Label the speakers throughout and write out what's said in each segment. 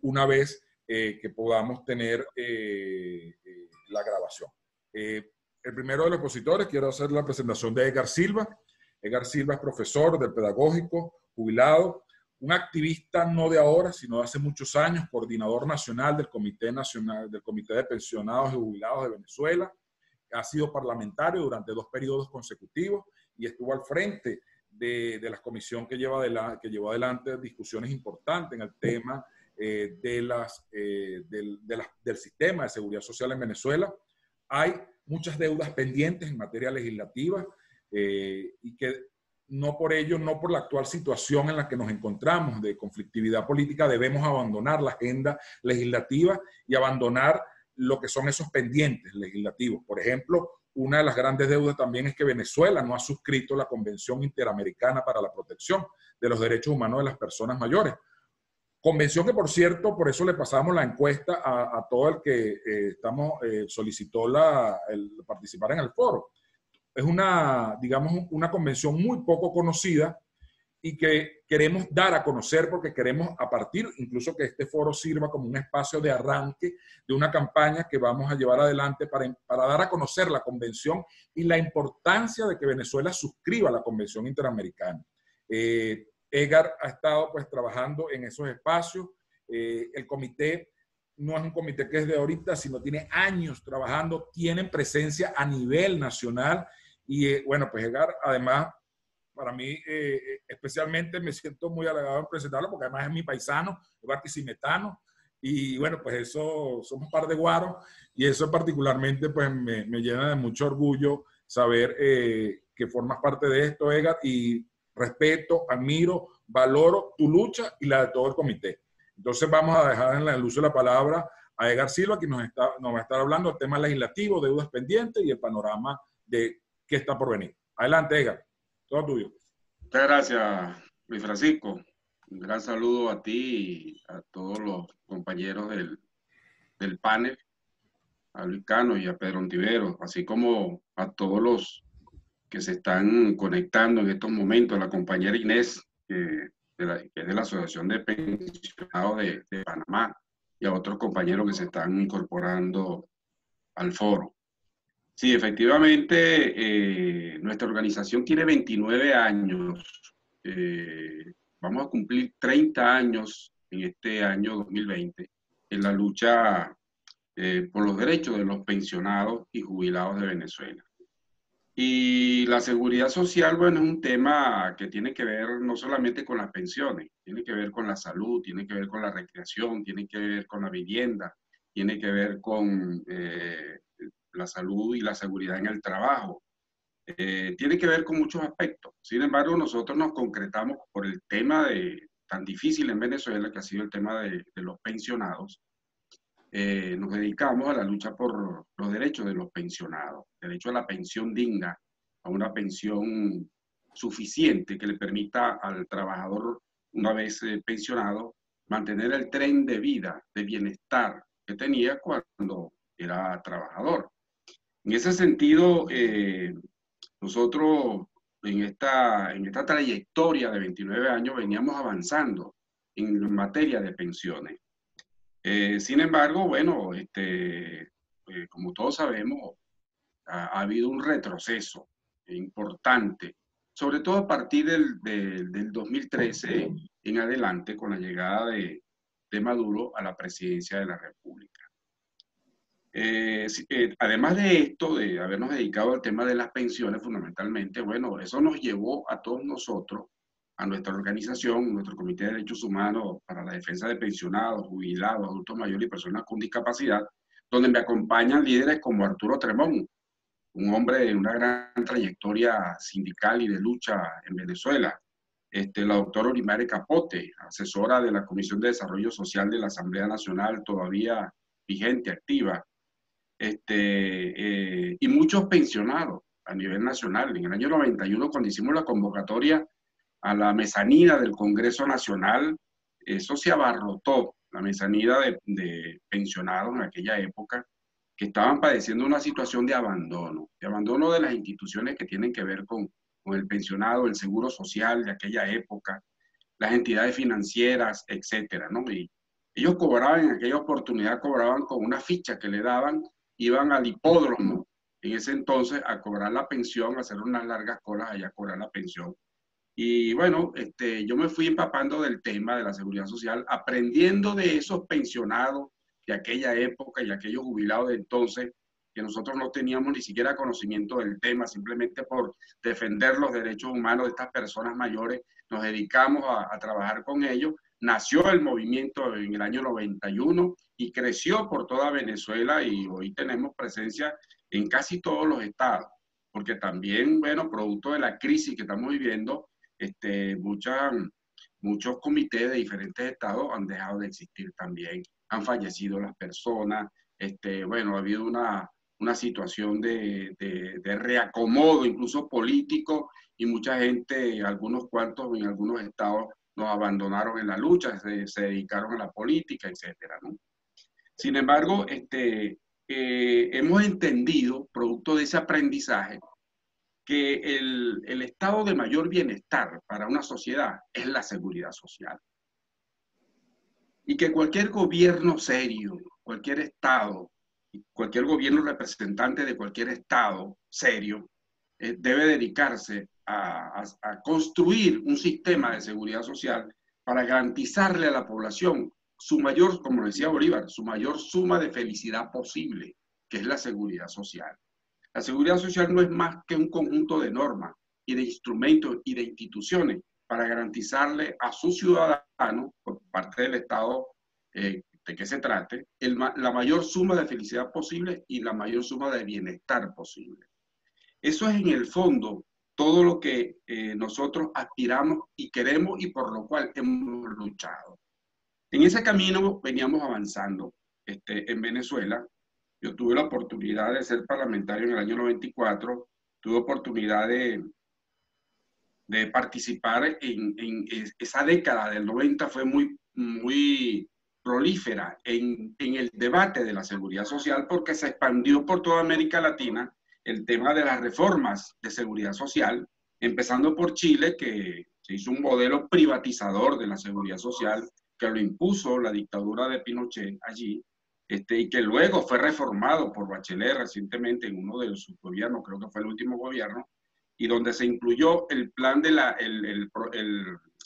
Speaker 1: una vez que podamos tener la grabación. El primero de los expositores, quiero hacer la presentación de Edgar Silva. Edgar Silva es profesor del Pedagógico, jubilado, un activista no de ahora, sino de hace muchos años, coordinador nacional del Comité de Pensionados y Jubilados de Venezuela. Ha sido parlamentario durante 2 periodos consecutivos y estuvo al frente de la comisión que llevó adelante discusiones importantes en el tema del sistema de seguridad social en Venezuela. Hay muchas deudas pendientes en materia legislativa y que no por ello, no por la actual situación en la que nos encontramos de conflictividad política, debemos abandonar la agenda legislativa y abandonar lo que son esos pendientes legislativos. Por ejemplo, una de las grandes deudas también es que Venezuela no ha suscrito la Convención Interamericana para la Protección de los Derechos Humanos de las Personas Mayores. Convención que, por cierto, por eso le pasamos la encuesta a todo el que solicitó el participar en el foro. Es digamos, una convención muy poco conocida y que queremos dar a conocer porque queremos a partir, incluso que este foro sirva como un espacio de arranque de una campaña que vamos a llevar adelante para dar a conocer la convención y la importancia de que Venezuela suscriba la Convención Interamericana. Edgar ha estado pues trabajando en esos espacios. El comité no es un comité que es de ahorita, sino tiene años trabajando, tienen presencia a nivel nacional y bueno, pues Edgar además para mí, especialmente me siento muy halagado en presentarlo porque además es mi paisano, es barquisimetano y bueno, pues eso, somos par de guaros y eso particularmente pues me llena de mucho orgullo saber que formas parte de esto, Edgar, y respeto, admiro, valoro tu lucha y la de todo el comité. Entonces vamos a dejar en el uso de la palabra a Edgar Silva, que nos va a estar hablando del tema legislativo, deudas pendientes y el panorama de qué está por venir. Adelante, Edgar. Todo tuyo.
Speaker 2: Muchas gracias, Luis Francisco. Un gran saludo a ti y a todos los compañeros del panel, a Luis Cano y a Pedro Ontiveros, así como a todos los que se están conectando en estos momentos, a la compañera Inés, que es de la Asociación de Pensionados de Panamá, y a otros compañeros que se están incorporando al foro. Sí, efectivamente, nuestra organización tiene 29 años. Vamos a cumplir 30 años en este año 2020 en la lucha por los derechos de los pensionados y jubilados de Venezuela. Y la seguridad social, bueno, es un tema que tiene que ver no solamente con las pensiones, tiene que ver con la salud, tiene que ver con la recreación, tiene que ver con la vivienda, tiene que ver con la salud y la seguridad en el trabajo. Tiene que ver con muchos aspectos. Sin embargo, nosotros nos concretamos por el tema tan difícil en Venezuela, que ha sido el tema de los pensionados. Nos dedicamos a la lucha por los derechos de los pensionados, derecho a la pensión digna, a una pensión suficiente que le permita al trabajador, una vez pensionado, mantener el tren de vida, de bienestar que tenía cuando era trabajador. En ese sentido, nosotros en esta trayectoria de 29 años veníamos avanzando en materia de pensiones. Sin embargo, bueno, como todos sabemos, ha habido un retroceso importante, sobre todo a partir del 2013 en adelante, con la llegada de Maduro a la presidencia de la República. Además de esto, de habernos dedicado al tema de las pensiones fundamentalmente, bueno, eso nos llevó a todos nosotros, a nuestra organización, nuestro Comité de Derechos Humanos para la Defensa de Pensionados, Jubilados, Adultos Mayores y Personas con Discapacidad, donde me acompañan líderes como Arturo Tremón, un hombre de una gran trayectoria sindical y de lucha en Venezuela, la doctora Olimare Capote, asesora de la Comisión de Desarrollo Social de la Asamblea Nacional, todavía vigente, activa, y muchos pensionados a nivel nacional. En el año 91, cuando hicimos la convocatoria a la mezanina del Congreso Nacional, eso se abarrotó, la mezanina de pensionados en aquella época, que estaban padeciendo una situación de abandono de las instituciones que tienen que ver con el pensionado, el seguro social de aquella época, las entidades financieras, etcétera, ¿no? Ellos cobraban, en aquella oportunidad cobraban con una ficha que le daban, iban al hipódromo en ese entonces a cobrar la pensión, a hacer unas largas colas allá a cobrar la pensión. Y bueno, yo me fui empapando del tema de la seguridad social, aprendiendo de esos pensionados de aquella época y aquellos jubilados de entonces, que nosotros no teníamos ni siquiera conocimiento del tema, simplemente por defender los derechos humanos de estas personas mayores, nos dedicamos a trabajar con ellos. Nació el movimiento en el año 91 y creció por toda Venezuela, y hoy tenemos presencia en casi todos los estados, porque también, bueno, producto de la crisis que estamos viviendo, muchos comités de diferentes estados han dejado de existir también, han fallecido las personas, bueno, ha habido una situación de reacomodo, incluso político, y mucha gente, algunos cuantos en algunos estados, nos abandonaron en la lucha, se dedicaron a la política, etcétera, ¿no? Sin embargo, hemos entendido, producto de ese aprendizaje, que el estado de mayor bienestar para una sociedad es la seguridad social. Y que cualquier gobierno serio, cualquier estado, cualquier gobierno representante de cualquier estado serio, debe dedicarse a construir un sistema de seguridad social para garantizarle a la población su mayor, como decía Bolívar, su mayor suma de felicidad posible, que es la seguridad social. La seguridad social no es más que un conjunto de normas y de instrumentos y de instituciones para garantizarle a sus ciudadanos, por parte del Estado de que se trate, la mayor suma de felicidad posible y la mayor suma de bienestar posible. Eso es en el fondo todo lo que nosotros aspiramos y queremos y por lo cual hemos luchado. En ese camino veníamos avanzando en Venezuela. Yo tuve la oportunidad de ser parlamentario en el año 94, tuve oportunidad de participar en esa década del 90, fue muy prolífera en el debate de la seguridad social, porque se expandió por toda América Latina el tema de las reformas de seguridad social, empezando por Chile, que se hizo un modelo privatizador de la seguridad social, que lo impuso la dictadura de Pinochet allí, y que luego fue reformado por Bachelet recientemente en uno de sus gobiernos, creo que fue el último gobierno, y donde se incluyó el plan de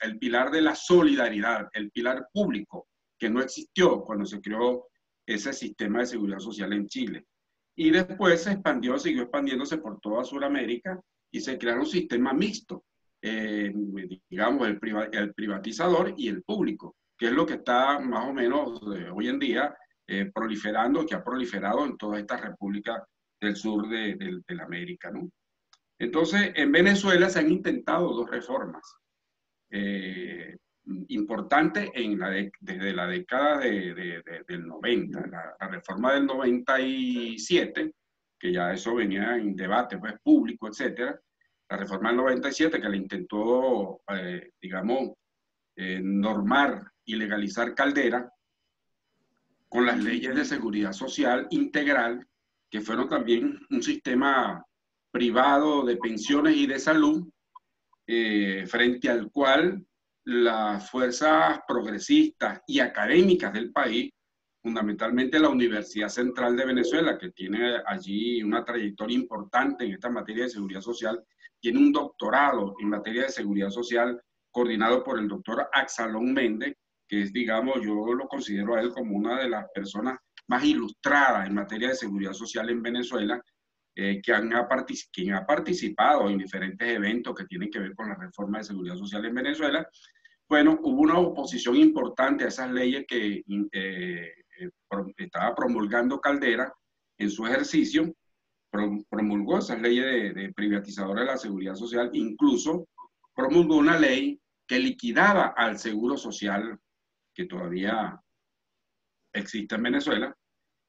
Speaker 2: el pilar de la solidaridad, el pilar público, que no existió cuando se creó ese sistema de seguridad social en Chile. Y después se expandió, siguió expandiéndose por toda Sudamérica y se crearon un sistema mixto, digamos, el privatizador y el público, que es lo que está más o menos hoy en día proliferando, que ha proliferado en todas estas repúblicas del sur de la América, ¿no? Entonces, en Venezuela se han intentado dos reformas importantes desde la década del 90. La reforma del 97, que ya eso venía en debate pues, público, etcétera. La reforma del 97, que le intentó, digamos, normar y legalizar Caldera, con las leyes de seguridad social integral, que fueron también un sistema privado de pensiones y de salud, frente al cual las fuerzas progresistas y académicas del país, fundamentalmente la Universidad Central de Venezuela, que tiene allí una trayectoria importante en esta materia de seguridad social, tiene un doctorado en materia de seguridad social coordinado por el doctor Axalón Méndez, que es, digamos, yo lo considero a él como una de las personas más ilustradas en materia de seguridad social en Venezuela, quien ha participado en diferentes eventos que tienen que ver con la reforma de seguridad social en Venezuela. Bueno, hubo una oposición importante a esas leyes que estaba promulgando Caldera en su ejercicio, promulgó esas leyes de privatizadora de la seguridad social, incluso promulgó una ley que liquidaba al seguro social que todavía existe en Venezuela,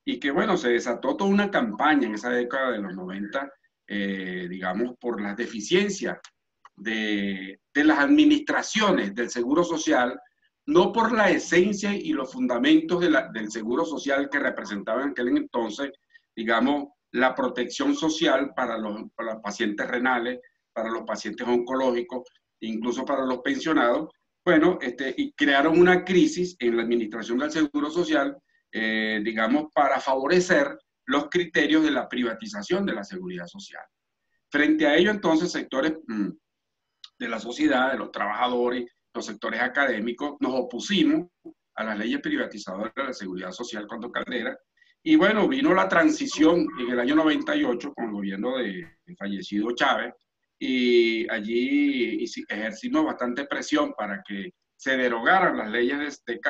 Speaker 2: y que, bueno, se desató toda una campaña en esa década de los 90, digamos, por las deficiencias de las administraciones del Seguro Social, no por la esencia y los fundamentos del Seguro Social que representaban en aquel entonces, digamos, la protección social para los pacientes renales, para los pacientes oncológicos, incluso para los pensionados, Bueno, y crearon una crisis en la administración del Seguro Social, digamos, para favorecer los criterios de la privatización de la seguridad social. Frente a ello, entonces, sectores de la sociedad, de los trabajadores, los sectores académicos, nos opusimos a las leyes privatizadoras de la seguridad social cuando Caldera. Y bueno, vino la transición en el año 98 con el gobierno de fallecido Chávez, y allí ejercimos bastante presión para que se derogaran las leyes de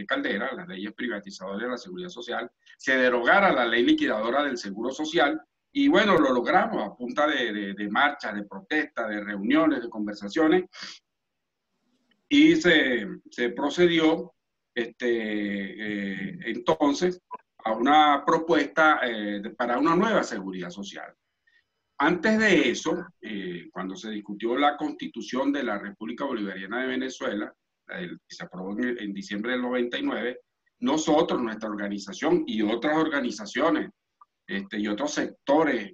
Speaker 2: Caldera, las leyes privatizadoras de la seguridad social, se derogara la ley liquidadora del seguro social, y bueno, lo logramos a punta de marchas, de protestas, de reuniones, de conversaciones, y se procedió entonces a una propuesta para una nueva seguridad social. Antes de eso, cuando se discutió la Constitución de la República Bolivariana de Venezuela, que se aprobó en diciembre del 99, nosotros, nuestra organización y otras organizaciones y otros sectores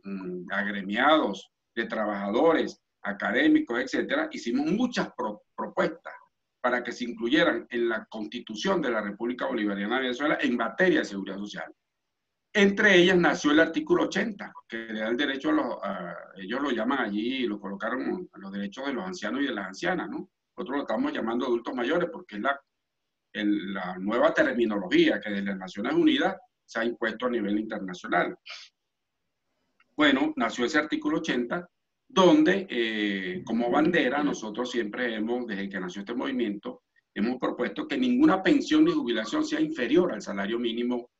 Speaker 2: agremiados de trabajadores, académicos, etcétera, hicimos muchas propuestas para que se incluyeran en la Constitución de la República Bolivariana de Venezuela en materia de seguridad social. Entre ellas nació el artículo 80, que le da el derecho ellos lo llaman allí, lo colocaron a los derechos de los ancianos y de las ancianas, ¿no? Nosotros lo estamos llamando adultos mayores porque es la nueva terminología que desde las Naciones Unidas se ha impuesto a nivel internacional. Bueno, nació ese artículo 80, donde como bandera nosotros siempre desde que nació este movimiento, hemos propuesto que ninguna pensión ni jubilación sea inferior al salario mínimo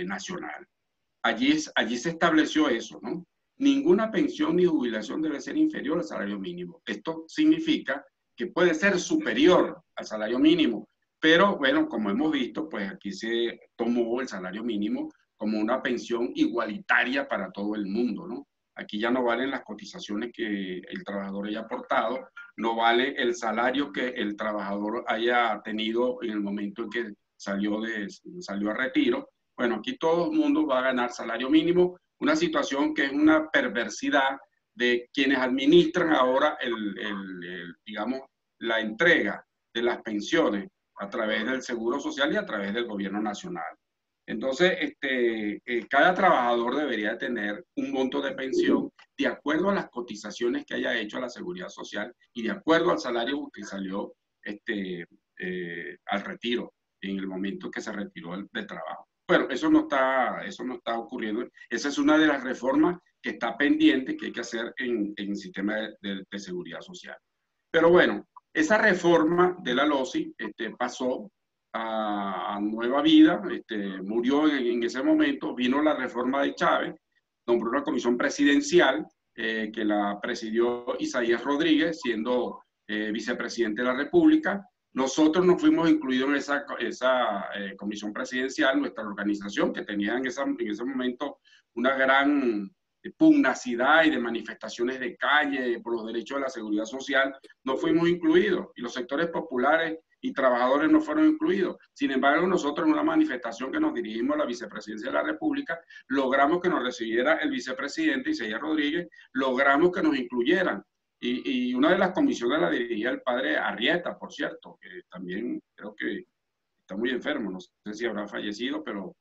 Speaker 2: nacional. Allí se estableció eso, ¿no? Ninguna pensión ni jubilación debe ser inferior al salario mínimo. Esto significa que puede ser superior al salario mínimo, pero bueno, como hemos visto, pues aquí se tomó el salario mínimo como una pensión igualitaria para todo el mundo, ¿no? Aquí ya no valen las cotizaciones que el trabajador haya aportado, no vale el salario que el trabajador haya tenido en el momento en que salió a retiro. Bueno, aquí todo el mundo va a ganar salario mínimo, una situación que es una perversidad de quienes administran ahora digamos, la entrega de las pensiones a través del Seguro Social y a través del gobierno nacional. Entonces, cada trabajador debería tener un monto de pensión de acuerdo a las cotizaciones que haya hecho a la Seguridad Social y de acuerdo al salario que salió al retiro, en el momento que se retiró del trabajo. Bueno, eso no está ocurriendo. Esa es una de las reformas que está pendiente, que hay que hacer en el sistema de seguridad social. Pero bueno, esa reforma de la LOSI pasó a nueva vida, murió en ese momento, vino la reforma de Chávez, nombró una comisión presidencial que la presidió Isaías Rodríguez, siendo vicepresidente de la República. Nosotros nos fuimos incluidos en esa comisión presidencial, nuestra organización, que tenía en ese momento una gran pugnacidad y de manifestaciones de calle por los derechos de la seguridad social, no fuimos incluidos, y los sectores populares y trabajadores no fueron incluidos. Sin embargo, nosotros en una manifestación que nos dirigimos a la vicepresidencia de la República, logramos que nos recibiera el vicepresidente Isaías Rodríguez, logramos que nos incluyeran. Y una de las comisiones la dirigía el padre Arrieta, por cierto, que también creo que está muy enfermo, no sé si habrá fallecido, pero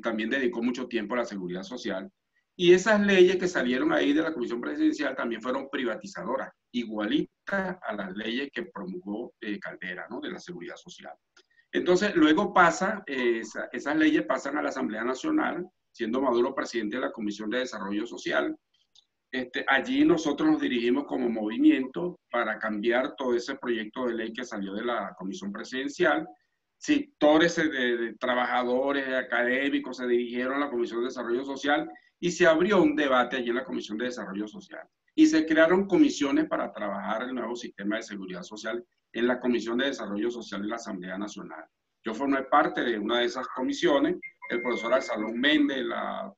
Speaker 2: también dedicó mucho tiempo a la seguridad social. Y esas leyes que salieron ahí de la comisión presidencial también fueron privatizadoras, igualitas a las leyes que promulgó Caldera, ¿no? De la seguridad social. Entonces, luego esas leyes pasan a la Asamblea Nacional, siendo Maduro presidente de la Comisión de Desarrollo Social. Allí nosotros nos dirigimos como movimiento para cambiar todo ese proyecto de ley que salió de la comisión presidencial. Sectores de trabajadores, de académicos se dirigieron a la Comisión de Desarrollo Social y se abrió un debate allí en la Comisión de Desarrollo Social. Y se crearon comisiones para trabajar el nuevo sistema de seguridad social en la Comisión de Desarrollo Social de la Asamblea Nacional. Yo formé parte de una de esas comisiones, el profesor Absalón Méndez, la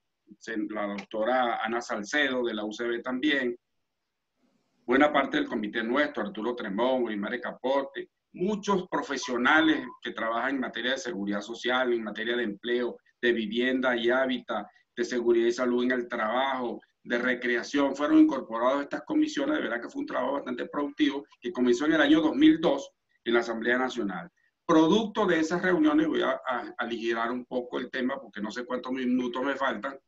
Speaker 2: doctora Ana Salcedo de la UCB también, buena parte del comité nuestro, Arturo Tremón, Guimare Capote, muchos profesionales que trabajan en materia de seguridad social, en materia de empleo, de vivienda y hábitat, de seguridad y salud en el trabajo, de recreación, fueron incorporados a estas comisiones. De verdad que fue un trabajo bastante productivo que comenzó en el año 2002 en la Asamblea Nacional. Producto de esas reuniones, voy a aligerar un poco el tema porque no sé cuántos minutos me faltan,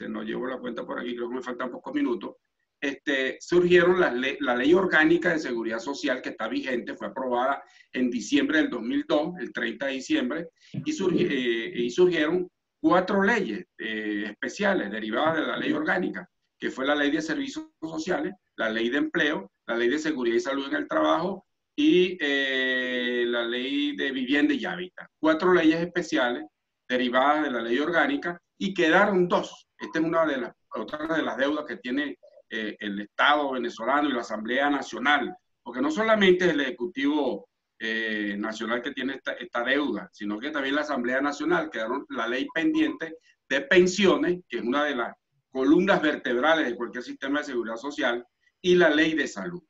Speaker 2: no llevo la cuenta por aquí, creo que me faltan pocos minutos. Surgieron la ley orgánica de seguridad social que está vigente, fue aprobada en diciembre del 2002, el 30 de diciembre, y surgieron 4 leyes especiales derivadas de la ley orgánica, que fue la ley de servicios sociales, la ley de empleo, la ley de seguridad y salud en el trabajo y la ley de vivienda y hábitat. 4 leyes especiales derivadas de la ley orgánica y quedaron 2. Esta es una de las, otra de las deudas que tiene el Estado venezolano y la Asamblea Nacional, porque no solamente es el Ejecutivo Nacional que tiene esta deuda, sino que también la Asamblea Nacional quedaron la ley pendiente de pensiones, que es una de las columnas vertebrales de cualquier sistema de seguridad social, y la ley de salud.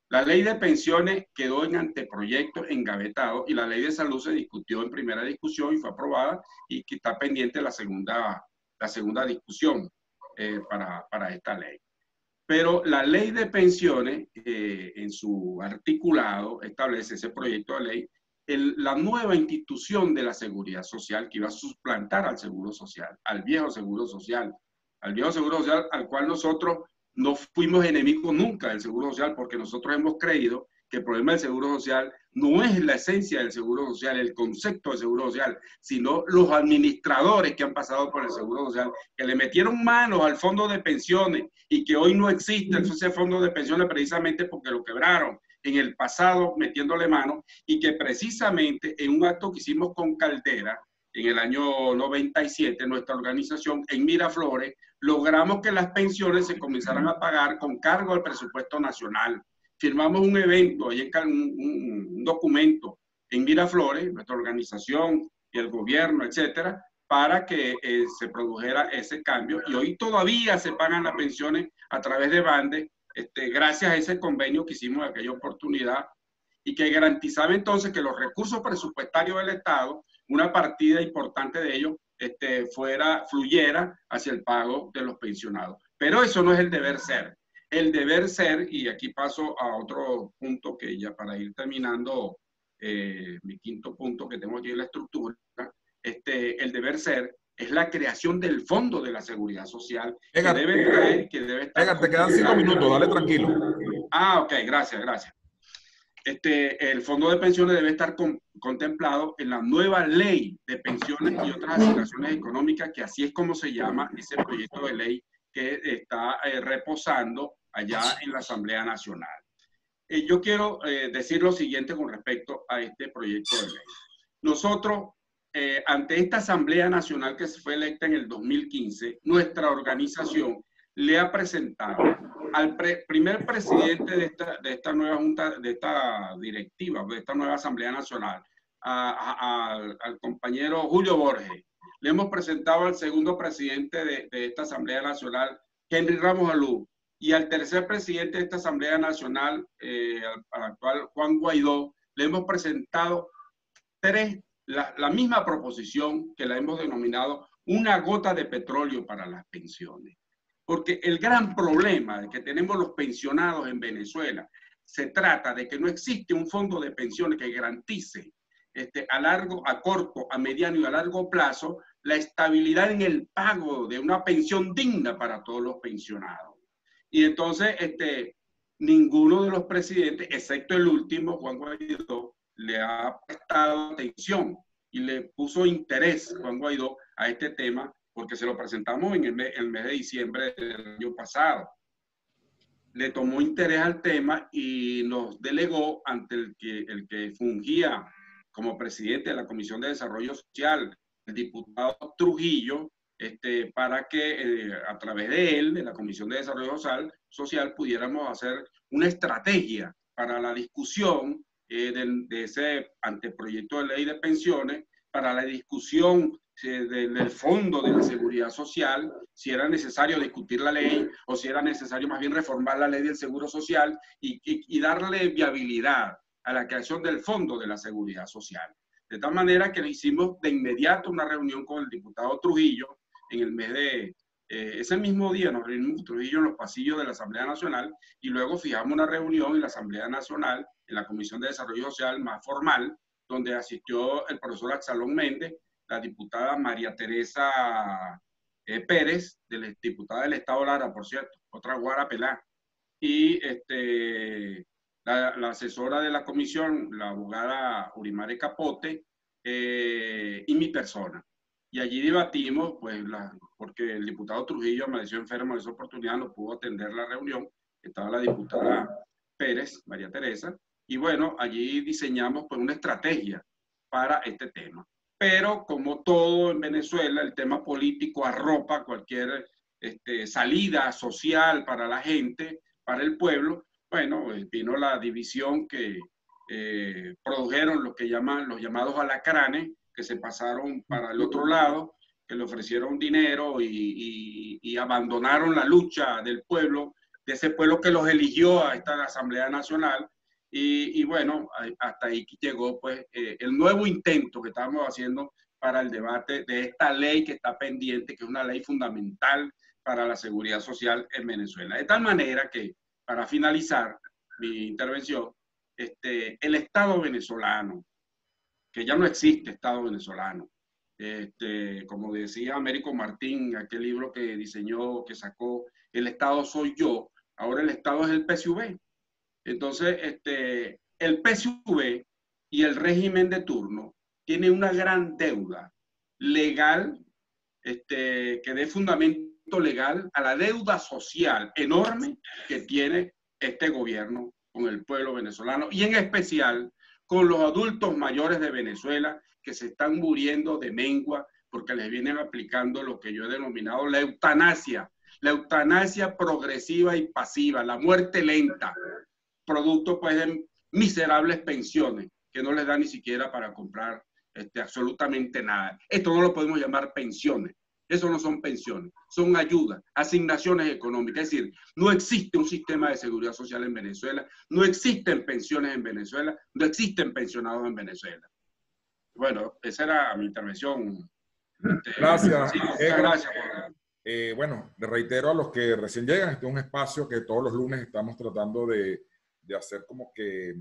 Speaker 2: La ley de pensiones quedó en anteproyecto engavetado y la ley de salud se discutió en primera discusión y fue aprobada y que está pendiente la segunda discusión para esta ley. Pero la ley de pensiones, en su articulado, establece ese proyecto de ley, la nueva institución de la seguridad social que iba a suplantar al seguro social, al viejo seguro social, al cual nosotros no fuimos enemigos nunca del seguro social, porque nosotros hemos creído que el problema del seguro social no es la esencia del seguro social, el concepto del seguro social, sino los administradores que han pasado por el seguro social, que le metieron manos al fondo de pensiones y que hoy no existe ese fondo de pensiones precisamente porque lo quebraron en el pasado metiéndole mano, y que precisamente en un acto que hicimos con Caldera en el año 97, nuestra organización en Miraflores, logramos que las pensiones se comenzaran a pagar con cargo al presupuesto nacional. Firmamos un evento, un documento en Miraflores, nuestra organización y el gobierno, etcétera, para que se produjera ese cambio. Y hoy todavía se pagan las pensiones a través de BANDE, gracias a ese convenio que hicimos en aquella oportunidad, y que garantizaba entonces que los recursos presupuestarios del Estado, una partida importante de ellos, fluyera hacia el pago de los pensionados. Pero eso no es el deber ser. El deber ser, y aquí paso a otro punto que ya para ir terminando, mi quinto punto que tengo aquí en la estructura, el deber ser es la creación del Fondo de la Seguridad Social
Speaker 1: Edgar,
Speaker 2: que debe estar...
Speaker 1: Edgar, te quedan 5 minutos, dale tranquilo.
Speaker 2: Ok, gracias. El fondo de pensiones debe estar contemplado en la nueva ley de pensiones y otras asignaciones económicas, que así es como se llama ese proyecto de ley que está reposando allá en la Asamblea Nacional. Yo quiero decir lo siguiente con respecto a este proyecto de ley. Nosotros, ante esta Asamblea Nacional que fue electa en el 2015, nuestra organización le ha presentado al primer presidente de esta nueva junta, de esta directiva, de esta nueva Asamblea Nacional, al compañero Julio Borges. Le hemos presentado al segundo presidente de esta Asamblea Nacional, Henry Ramos Alú, y al tercer presidente de esta Asamblea Nacional, al actual Juan Guaidó, le hemos presentado la misma proposición que la hemos denominado una gota de petróleo para las pensiones. Porque el gran problema que tenemos los pensionados en Venezuela se trata de que no existe un fondo de pensiones que garantice a corto, a mediano y a largo plazo la estabilidad en el pago de una pensión digna para todos los pensionados. Y entonces ninguno de los presidentes, excepto el último, Juan Guaidó, le ha prestado atención y le puso interés, Juan Guaidó, a este tema, porque se lo presentamos en el mes de diciembre del año pasado. Le tomó interés al tema y nos delegó ante el que fungía como presidente de la Comisión de Desarrollo Social, el diputado Trujillo, para que a través de él, de la Comisión de Desarrollo Social, pudiéramos hacer una estrategia para la discusión de ese anteproyecto de ley de pensiones, para la discusión del Fondo de la Seguridad Social, si era necesario discutir la ley o si era necesario más bien reformar la ley del Seguro Social y darle viabilidad a la creación del Fondo de la Seguridad Social. De tal manera que hicimos de inmediato una reunión con el diputado Trujillo en el mes ese mismo día nos reunimos en Trujillo en los pasillos de la Asamblea Nacional y luego fijamos una reunión en la Asamblea Nacional, en la Comisión de Desarrollo Social más formal, donde asistió el profesor Absalón Méndez, la diputada María Teresa Pérez, diputada del Estado Lara, por cierto, otra guara pelá, y la asesora de la comisión, la abogada Urimare Capote, y mi persona. Y allí debatimos, pues, porque el diputado Trujillo amaneció enfermo en esa oportunidad, no pudo atender la reunión, estaba la diputada Pérez, María Teresa, y bueno, allí diseñamos pues una estrategia para este tema. Pero como todo en Venezuela, el tema político arropa cualquier salida social para la gente, para el pueblo. Bueno, vino la división que produjeron los llamados alacranes, que se pasaron para el otro lado, que le ofrecieron dinero y abandonaron la lucha del pueblo, de ese pueblo que los eligió a esta Asamblea Nacional. Y bueno, hasta ahí llegó pues el nuevo intento que estamos haciendo para el debate de esta ley que está pendiente, que es una ley fundamental para la seguridad social en Venezuela. De tal manera que, para finalizar mi intervención, el Estado venezolano, que ya no existe Estado venezolano, como decía Américo Martín, aquel libro que diseñó, que sacó, el Estado soy yo, ahora el Estado es el PSV. Entonces, el PSV y el régimen de turno tiene una gran deuda legal, que dé fundamento legal a la deuda social enorme que tiene este gobierno con el pueblo venezolano y en especial con los adultos mayores de Venezuela que se están muriendo de mengua porque les vienen aplicando lo que yo he denominado la eutanasia progresiva y pasiva, la muerte lenta, producto pues de miserables pensiones que no les da ni siquiera para comprar absolutamente nada. Esto no lo podemos llamar pensiones. Eso no son pensiones, son ayudas, asignaciones económicas. Es decir, no existe un sistema de seguridad social en Venezuela, no existen pensiones en Venezuela, no existen pensionados en Venezuela. Bueno, esa era mi intervención.
Speaker 1: Gracias.
Speaker 2: Sí, muchas gracias.
Speaker 1: Bueno, le reitero a los que recién llegan, este es un espacio que todos los lunes estamos tratando de hacer como que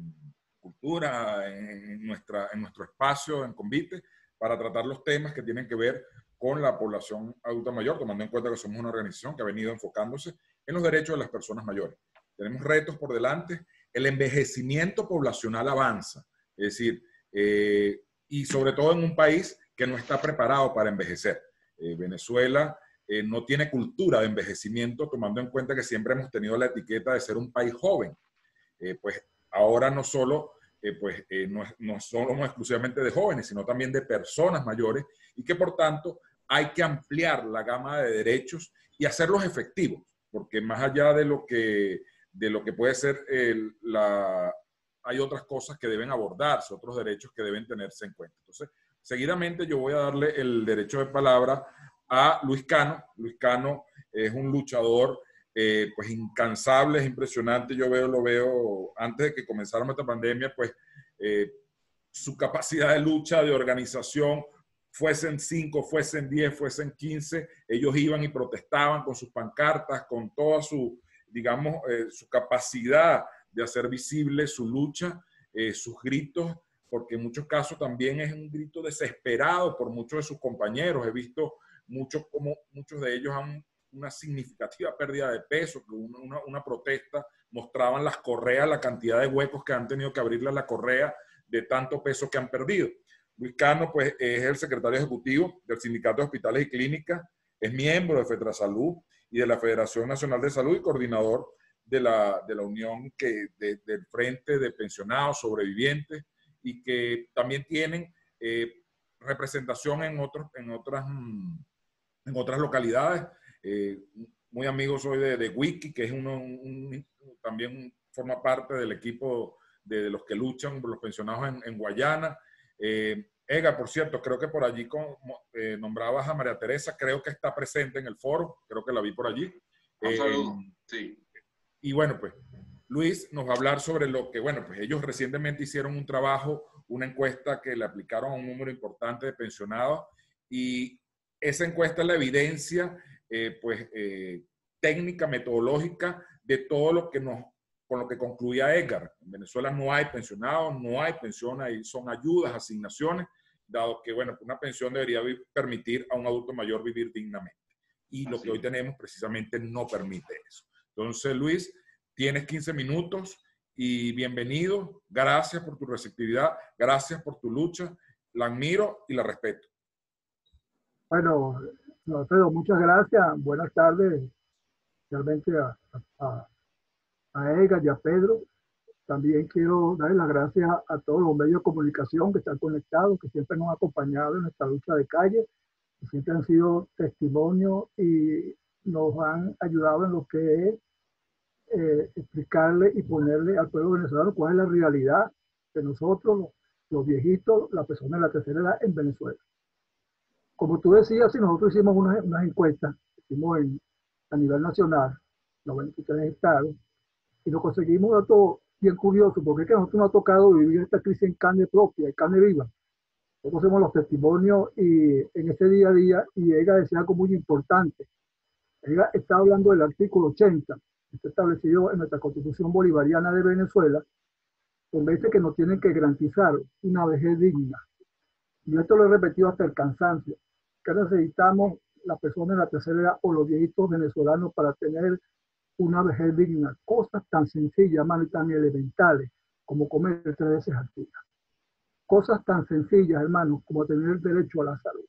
Speaker 1: cultura en nuestro espacio en Convite para tratar los temas que tienen que ver con la población adulta mayor, tomando en cuenta que somos una organización que ha venido enfocándose en los derechos de las personas mayores. Tenemos retos por delante, el envejecimiento poblacional avanza, es decir, y sobre todo en un país que no está preparado para envejecer. Venezuela no tiene cultura de envejecimiento, tomando en cuenta que siempre hemos tenido la etiqueta de ser un país joven. Pues ahora no solo no somos exclusivamente de jóvenes, sino también de personas mayores y que por tanto hay que ampliar la gama de derechos y hacerlos efectivos, porque más allá de lo que puede ser hay otras cosas que deben abordarse, otros derechos que deben tenerse en cuenta. Entonces, seguidamente yo voy a darle el derecho de palabra a Luis Cano. Luis Cano es un luchador pues incansable, es impresionante. Yo lo veo antes de que comenzáramos esta pandemia, pues su capacidad de lucha, de organización, fuesen 5, fuesen 10, fuesen 15, ellos iban y protestaban con sus pancartas, con toda su, digamos, su capacidad de hacer visible su lucha, sus gritos, porque en muchos casos también es un grito desesperado por muchos de sus compañeros. He visto como muchos de ellos han una significativa pérdida de peso, que una protesta mostraban las correas, la cantidad de huecos que han tenido que abrirle a la correa de tanto peso que han perdido. Luis Cano, pues, es el secretario ejecutivo del Sindicato de Hospitales y Clínicas, es miembro de FETRASalud y de la Federación Nacional de Salud y coordinador de la Unión del Frente de Pensionados Sobrevivientes y que también tienen representación en otras localidades. Muy amigo soy de Wiki, que es también forma parte del equipo de los que luchan por los pensionados en Guayana. Ega, por cierto, creo que por allí nombrabas a María Teresa, creo que está presente en el foro, creo que la vi por allí.
Speaker 2: Un saludo, sí.
Speaker 1: Y bueno, pues Luis nos va a hablar sobre lo que, bueno, pues ellos recientemente hicieron un trabajo, una encuesta que le aplicaron a un número importante de pensionados y esa encuesta es la evidencia técnica, metodológica de todo lo que con lo que concluía Edgar. En Venezuela no hay pensionados, no hay pensiones, son ayudas, asignaciones, dado que, bueno, una pensión debería permitir a un adulto mayor vivir dignamente. Y lo que hoy tenemos precisamente no permite eso. Entonces, Luis, tienes 15 minutos y bienvenido. Gracias por tu receptividad, gracias por tu lucha. La admiro y la respeto.
Speaker 3: Bueno, Alfredo, muchas gracias. Buenas tardes realmente a Edgar y a Pedro. También quiero darle las gracias a todos los medios de comunicación que están conectados, que siempre nos han acompañado en nuestra lucha de calle, que siempre han sido testimonio y nos han ayudado en lo que es explicarle y ponerle al pueblo venezolano cuál es la realidad de nosotros, los viejitos, las personas de la tercera edad en Venezuela. Como tú decías, si nosotros hicimos unas encuestas, hicimos a nivel nacional, 93 estados, y nos conseguimos un dato bien curioso, porque es que a nosotros nos ha tocado vivir esta crisis en carne propia, en carne viva. Nosotros hacemos los testimonios y en ese día a día, y ella decía algo muy importante. Ella está hablando del artículo 80, que está establecido en nuestra Constitución Bolivariana de Venezuela, donde dice que nos tienen que garantizar una vejez digna. Y esto lo he repetido hasta el cansancio, que necesitamos las personas de la tercera edad o los viejitos venezolanos para tener una vejez digna. Cosas tan sencillas, mano, y tan elementales como comer 3 veces al día. Cosas tan sencillas, hermanos, como tener el derecho a la salud,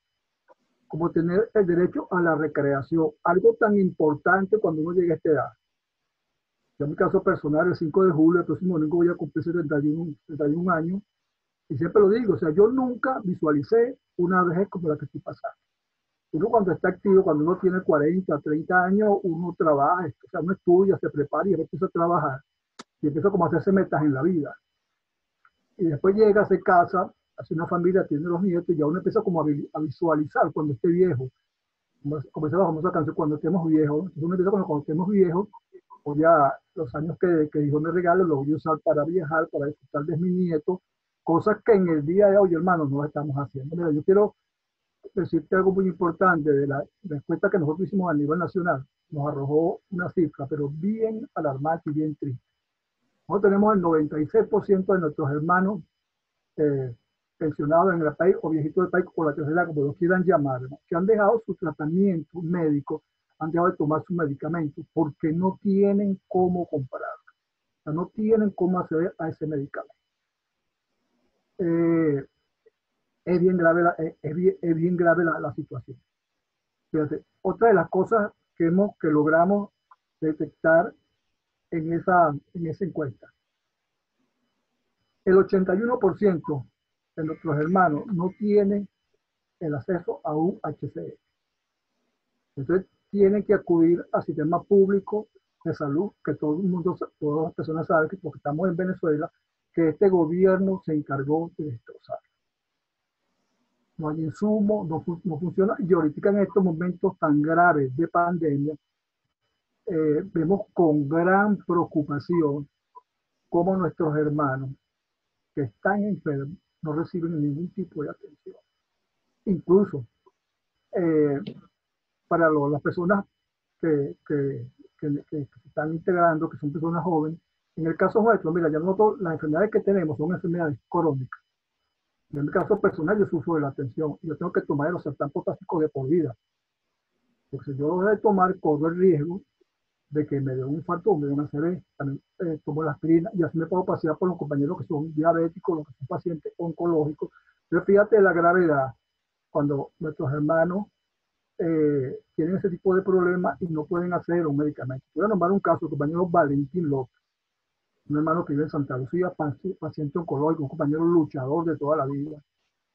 Speaker 3: como tener el derecho a la recreación, algo tan importante cuando uno llega a esta edad. Yo en mi caso personal, el 5 de julio, el próximo domingo voy a cumplir 71 años, y siempre lo digo, o sea, yo nunca visualicé una vejez como la que estoy pasando. Uno cuando está activo, cuando uno tiene 40, 30 años, uno trabaja, o sea, uno estudia, se prepara y empieza a trabajar. Y empieza como a hacerse metas en la vida. Y después llega, se casa, hace una familia, tiene los nietos, y ya uno empieza como a visualizar cuando esté viejo. Como esa famosa canción, cuando estemos viejos. Entonces uno empieza cuando estemos viejos, o ya los años que Dios me regale, los voy a usar para viajar, para disfrutar de mis nietos, cosas que en el día de hoy, hermanos, no estamos haciendo. Mira, yo quiero decirte algo muy importante de la respuesta que nosotros hicimos a nivel nacional. Nos arrojó una cifra, pero bien alarmante y bien triste. Nosotros tenemos el 96% de nuestros hermanos pensionados en el país o viejitos del país, o la tercera edad, como lo quieran llamar, ¿no?, que han dejado su tratamiento médico, han dejado de tomar sus medicamentos porque no tienen cómo compararlo. O sea, no tienen cómo acceder a ese medicamento. Es bien grave, es bien grave la situación. Fíjate, otra de las cosas que logramos detectar en esa encuesta, el 81% de nuestros hermanos no tienen el acceso a un HCE. Entonces tienen que acudir al sistema público de salud, que todo el mundo, todas las personas saben que porque estamos en Venezuela, que este gobierno se encargó de destrozar. No hay insumo, no funciona. Y ahorita en estos momentos tan graves de pandemia, vemos con gran preocupación cómo nuestros hermanos que están enfermos no reciben ningún tipo de atención. Incluso para las personas que se están integrando, que son personas jóvenes, en el caso nuestro, mira, ya nosotros las enfermedades que tenemos son enfermedades crónicas. En mi caso personal, yo sufro de la tensión. Yo tengo que tomar el losartán potásico de por vida. Porque si yo lo dejo de tomar, corro el riesgo de que me dé un infarto o me dé una ACV. También tomo la aspirina y así me puedo pasear por los compañeros que son diabéticos, los que son pacientes oncológicos. Pero fíjate la gravedad cuando nuestros hermanos tienen ese tipo de problemas y no pueden acceder a un medicamento. Voy a nombrar un caso, el compañero Valentín López, un hermano que vive en Santa Lucía, paciente oncológico, un compañero luchador de toda la vida,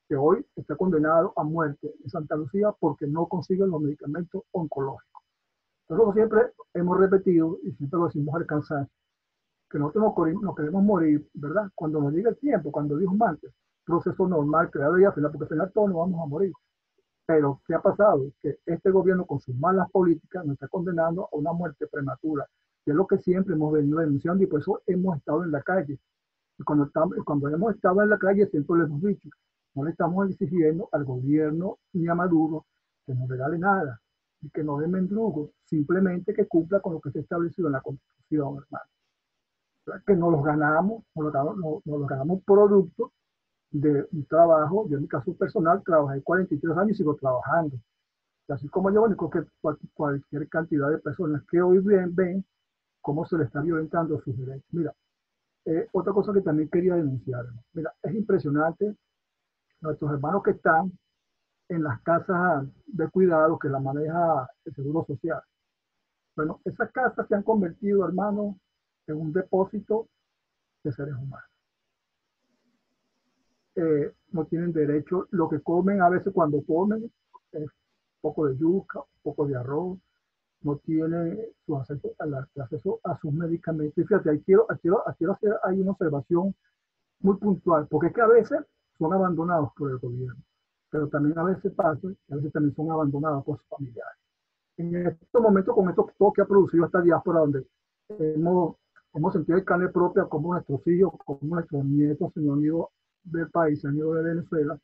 Speaker 3: que hoy está condenado a muerte en Santa Lucía porque no consigue los medicamentos oncológicos. Nosotros siempre hemos repetido y siempre lo decimos al cansancio, que nosotros nos queremos morir, ¿verdad? Cuando nos llegue el tiempo, cuando Dios mande, proceso normal, creado y al final, porque al final todos nos vamos a morir. Pero, ¿qué ha pasado? Que este gobierno con sus malas políticas nos está condenando a una muerte prematura, que es lo que siempre hemos venido denunciando y por eso hemos estado en la calle. Y cuando hemos estado en la calle siempre lo hemos dicho, no le estamos exigiendo al gobierno ni a Maduro que no regale nada y que no dé mendrugo, simplemente que cumpla con lo que se ha establecido en la Constitución, hermano. O sea, que nos los ganamos producto de un trabajo. Yo en mi caso personal trabajé 43 años y sigo trabajando. Y así como yo, bueno, que cualquier cantidad de personas que hoy ven cómo se le está violentando sus derechos. Mira, otra cosa que también quería denunciar, ¿no? Mira, es impresionante nuestros hermanos que están en las casas de cuidado que la maneja el Seguro Social. Bueno, esas casas se han convertido, hermanos, en un depósito de seres humanos. No tienen derecho, lo que comen a veces cuando comen es un poco de yuca, un poco de arroz, no tienen su acceso a sus medicamentos. Y fíjate, quiero hacer ahí una observación muy puntual, porque es que a veces son abandonados por el gobierno, pero también a veces pasa que a veces también son abandonados por sus familiares. En estos momentos, con esto todo que ha producido esta diáspora, donde hemos sentido de carne propia como nuestros hijos, como nuestros nietos se han ido del país, se han ido de Venezuela,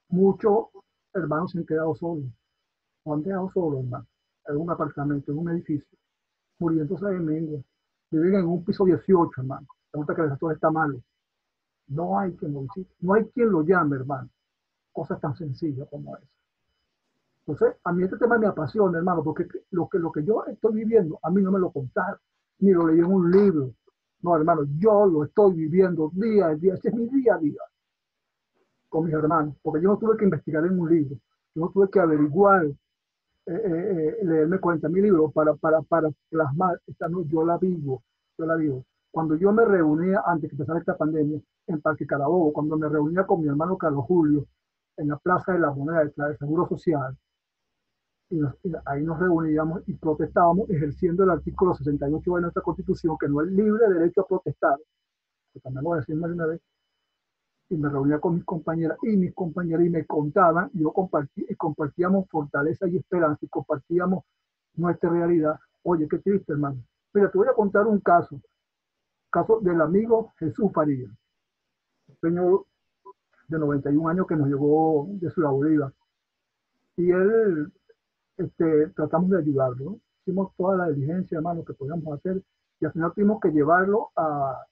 Speaker 3: muchos hermanos se han quedado solos, no han quedado solos, hermano, en un apartamento, en un edificio, muriéndose de mengue, viven en un piso 18, hermano, resulta que el sector está malo, no hay quien lo visite, no hay quien lo llame, hermano, cosas tan sencillas como esa. Entonces, a mí este tema me apasiona, hermano, porque lo que yo estoy viviendo, a mí no me lo contaron, ni lo leí en un libro. No, hermano, yo lo estoy viviendo día a día, ese es mi día a día con mis hermanos, porque yo no tuve que investigar en un libro, yo no tuve que averiguar, leerme 40.000 libros para plasmar esta, no, yo la vivo, yo la vivo. Cuando yo me reunía, antes que empezara esta pandemia, en Parque Carabobo, cuando me reunía con mi hermano Carlos Julio, en la Plaza de la Moneda del Seguro Social, y ahí nos reuníamos y protestábamos ejerciendo el artículo 68 de nuestra Constitución, que no es libre derecho a protestar, que también lo voy a decir más de una vez, y me reunía con mis compañeras y me contaban, y compartíamos fortaleza y esperanza y compartíamos nuestra realidad. Oye, qué triste, hermano. Mira, te voy a contar un caso del amigo Jesús Faría, un señor de 91 años que nos llegó de Ciudad Bolívar. Y él, tratamos de ayudarlo, ¿no? Hicimos toda la diligencia, hermano, que podíamos hacer, y al final tuvimos que llevarlo a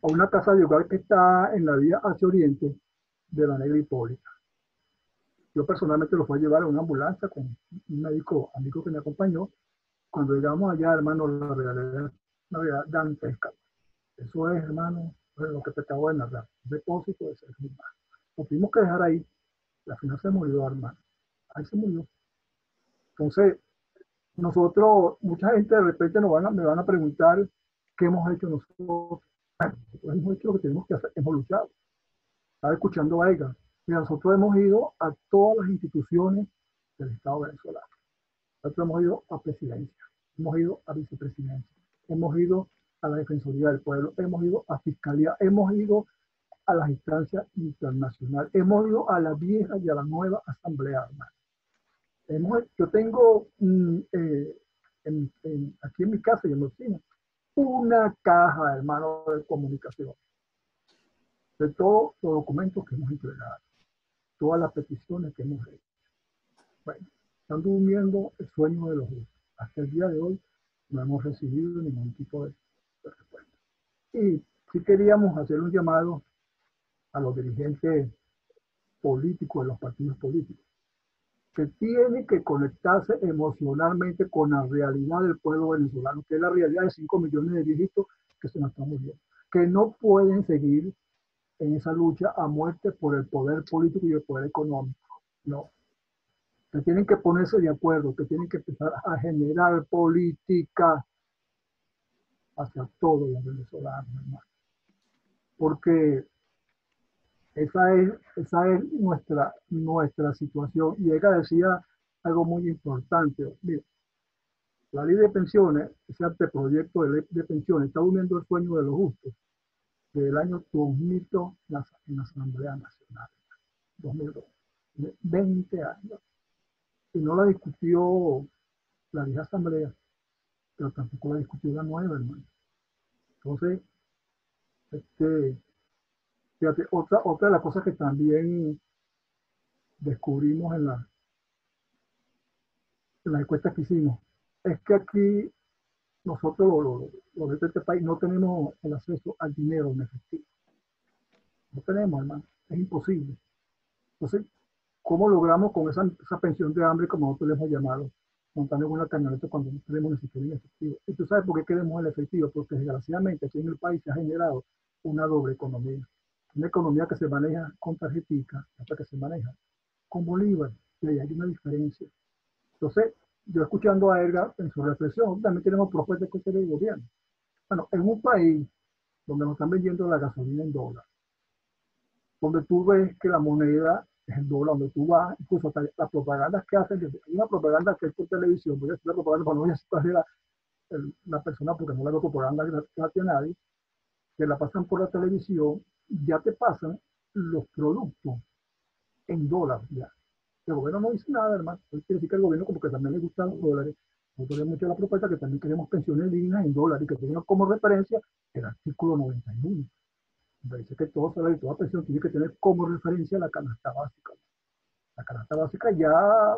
Speaker 3: una casa de hogar que está en la vía hacia Oriente de la Negra Hipólita. Yo personalmente lo fui a llevar a una ambulancia con un médico amigo que me acompañó. Cuando llegamos allá, hermano, la realidad dantesca. Eso es, hermano, lo que te acabo de narrar, un depósito de seres humanos. Lo tuvimos que dejar ahí. La final se murió, hermano. Ahí se murió. Entonces, nosotros, mucha gente de repente me van a preguntar qué hemos hecho nosotros. Nosotros hemos hecho lo que tenemos que hacer, hemos luchado. Estaba escuchando a Edgar. Mira, nosotros hemos ido a todas las instituciones del Estado venezolano. Nosotros hemos ido a presidencia, hemos ido a vicepresidencia, hemos ido a la Defensoría del Pueblo, hemos ido a Fiscalía, hemos ido a las instancias internacionales, hemos ido a la vieja y a la nueva Asamblea Armada. Yo tengo aquí en mi casa y en mi oficina una caja, hermano, de comunicación, de todos los documentos que hemos entregado, todas las peticiones que hemos hecho. Bueno, están durmiendo el sueño de los justos. Hasta el día de hoy no hemos recibido ningún tipo de respuesta. Y sí queríamos hacer un llamado a los dirigentes políticos de los partidos políticos, que tienen que conectarse emocionalmente con la realidad del pueblo venezolano, que es la realidad de 5 millones de viejitos que se nos están muriendo, que no pueden seguir en esa lucha a muerte por el poder político y el poder económico. No, que tienen que ponerse de acuerdo, que tienen que empezar a generar política hacia todos los venezolanos, hermano. Porque esa es nuestra situación. Y ella decía algo muy importante. Mira, la ley de pensiones, ese anteproyecto de ley de pensiones, está durmiendo el sueño de los justos desde el año 2002 en la Asamblea Nacional. 2002. 20 años. Y no la discutió la vieja Asamblea, pero tampoco la discutió la nueva, hermano. Entonces, fíjate, otra de las cosas que también descubrimos en las encuestas que hicimos, es que aquí nosotros, los de este país, no tenemos el acceso al dinero en efectivo. No tenemos, hermano. Es imposible. Entonces, ¿cómo logramos con esa pensión de hambre, como nosotros le hemos llamado, montando en una camioneta cuando no tenemos ni siquiera en efectivo? ¿Y tú sabes por qué queremos el efectivo? Porque desgraciadamente aquí en el país se ha generado una doble economía. Una economía que se maneja con tarjetica, otra que se maneja con bolívar. Y ahí hay una diferencia. Entonces, yo escuchando a Edgar en su reflexión, también tenemos propuestas que hacer el gobierno. Bueno, en un país donde nos están vendiendo la gasolina en dólar, donde tú ves que la moneda es el dólar, donde tú vas, incluso hasta las propagandas que hacen, hay una propaganda que es por televisión, voy a decir la propaganda, pero no voy a decir la persona porque no le hago propaganda gratis a nadie, que la pasan por la televisión, ya te pasan los productos en dólares ya. El gobierno no dice nada, hermano. Eso quiere decir que el gobierno como que también le gustan los dólares. Nosotros tenemos mucho la propuesta que también queremos pensiones dignas en dólares y que tengan como referencia el artículo 91. Dice que todo salario y toda pensión tiene que tener como referencia la canasta básica. La canasta básica ya,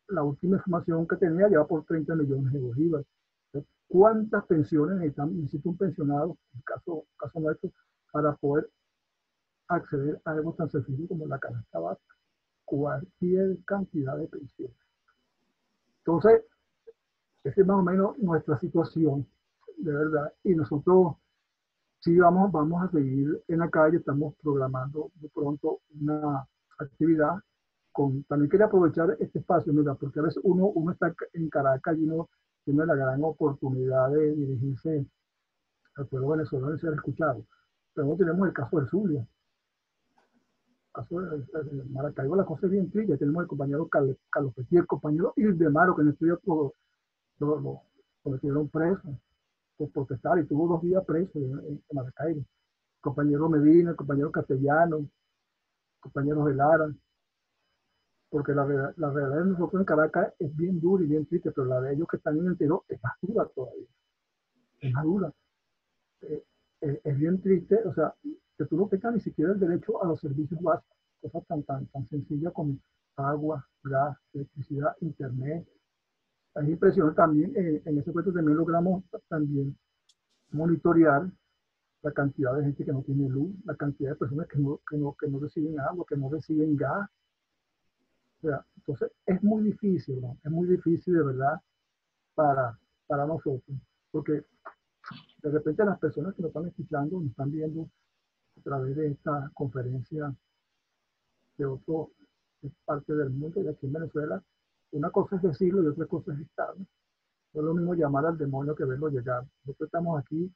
Speaker 3: la última información que tenía, ya por 30 millones de bolívares. Entonces, ¿cuántas pensiones necesita un pensionado, en el caso nuestro, para poder acceder a algo tan sencillo como la canasta básica? Cualquier cantidad de pensiones. Entonces, esa es más o menos nuestra situación, de verdad. Y nosotros sí vamos a seguir en la calle, estamos programando de pronto una actividad. También quería aprovechar este espacio, mira, porque a veces uno está en Caracas y uno tiene la gran oportunidad de dirigirse al pueblo venezolano y ser escuchado. Pero no tenemos el caso del Zulia. Caso de Maracaibo, la cosa es bien triste. Tenemos el compañero Carlos Petit, el compañero Ildemaro, que en este día lo metieron preso por protestar y tuvo 2 días preso en Maracaibo. El compañero Medina, el compañero Castellano, el compañero Gelara, porque la realidad de nosotros en Caracas es bien dura y bien triste, pero la de ellos que están en el interior es más dura todavía. Es más dura. Es bien triste, o sea, que tú no tengas ni siquiera el derecho a los servicios básicos, cosas tan sencillas como agua, gas, electricidad, internet. Es impresionante también, en ese puesto también logramos también monitorear la cantidad de gente que no tiene luz, la cantidad de personas que no reciben agua, que no reciben gas. O sea, entonces es muy difícil, ¿no? Es muy difícil de verdad para nosotros, porque de repente las personas que nos están escuchando, nos están viendo a través de esta conferencia de otra parte del mundo y aquí en Venezuela, una cosa es decirlo y otra cosa es estar, ¿no? No es lo mismo llamar al demonio que verlo llegar. Nosotros estamos aquí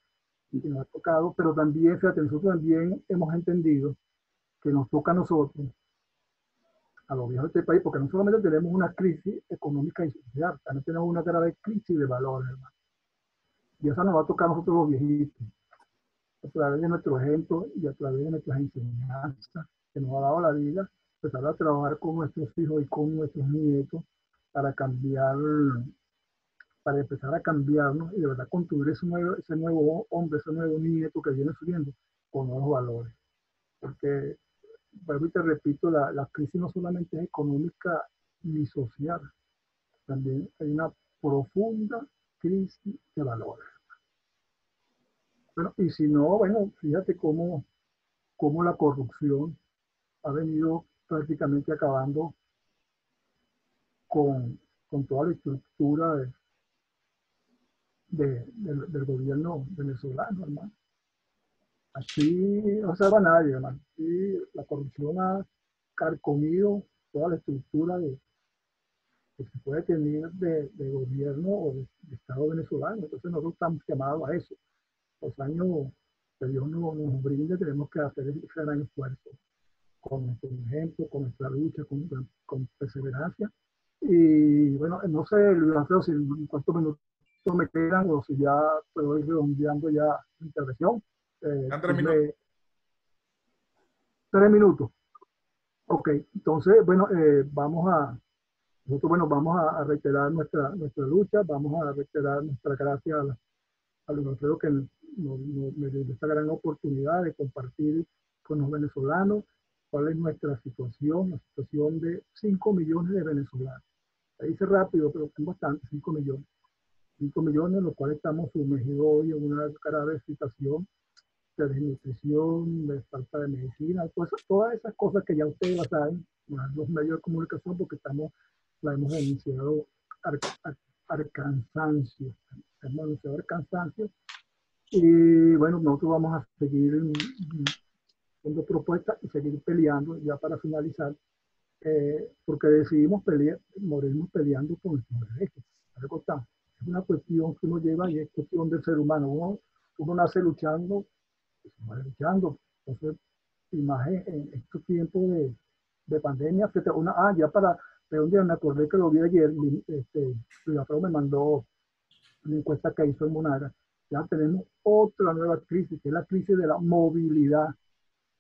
Speaker 3: y nos ha tocado, pero también, fíjate, nosotros también hemos entendido que nos toca a nosotros, a los viejos de este país, porque no solamente tenemos una crisis económica y social, también tenemos una grave crisis de valores, hermano. Y esa nos va a tocar a nosotros los viejitos, a través de nuestro ejemplo y a través de nuestras enseñanzas que nos ha dado la vida, empezar a trabajar con nuestros hijos y con nuestros nietos para cambiar, para empezar a cambiarnos y de verdad construir ese nuevo hombre, ese nuevo nieto que viene subiendo con nuevos valores. Porque, vuelvo y te repito, la crisis no solamente es económica ni social, también hay una profunda crisis de valores. Bueno, y si no, bueno, fíjate cómo la corrupción ha venido prácticamente acabando con toda la estructura del gobierno venezolano, hermano. Aquí no se va nadie, hermano. Aquí la corrupción ha carcomido toda la estructura que se puede tener de gobierno o de Estado venezolano. Entonces nosotros estamos llamados a eso. Los años que Dios nos brinde tenemos que hacer ese gran esfuerzo con nuestro ejemplo, con nuestra lucha, con perseverancia. Y bueno, no sé, Luis Alfredo, si en cuántos minutos me quedan o si ya puedo ir redondeando ya la intervención.
Speaker 1: 3 minutos.
Speaker 3: 3 minutos. Ok, entonces, bueno, nosotros, bueno, vamos a reiterar nuestra lucha, vamos a reiterar nuestra gracia a Luis Alfredo que me dio esta gran oportunidad de compartir con los venezolanos cuál es nuestra situación, la situación de 5 millones de venezolanos. Se dice rápido, pero es bastante, 5 millones. 5 millones, en los cuales estamos sumergidos hoy en una grave situación de desnutrición, de falta de medicina, todas esas cosas que ya ustedes las saben, los medios de comunicación, porque la hemos denunciado al cansancio. Hemos denunciado al cansancio. Y bueno, nosotros vamos a seguir haciendo propuestas y seguir peleando, ya para finalizar, porque decidimos morirnos peleando por nuestros derechos. Es una cuestión que uno lleva y es cuestión del ser humano. Uno nace luchando, se muere luchando. Entonces, imagen en estos tiempos de pandemia, ya para redondear, me acordé que lo vi ayer, Luis me mandó una encuesta que hizo en Monaga. Ya tenemos otra nueva crisis, que es la crisis de la movilidad.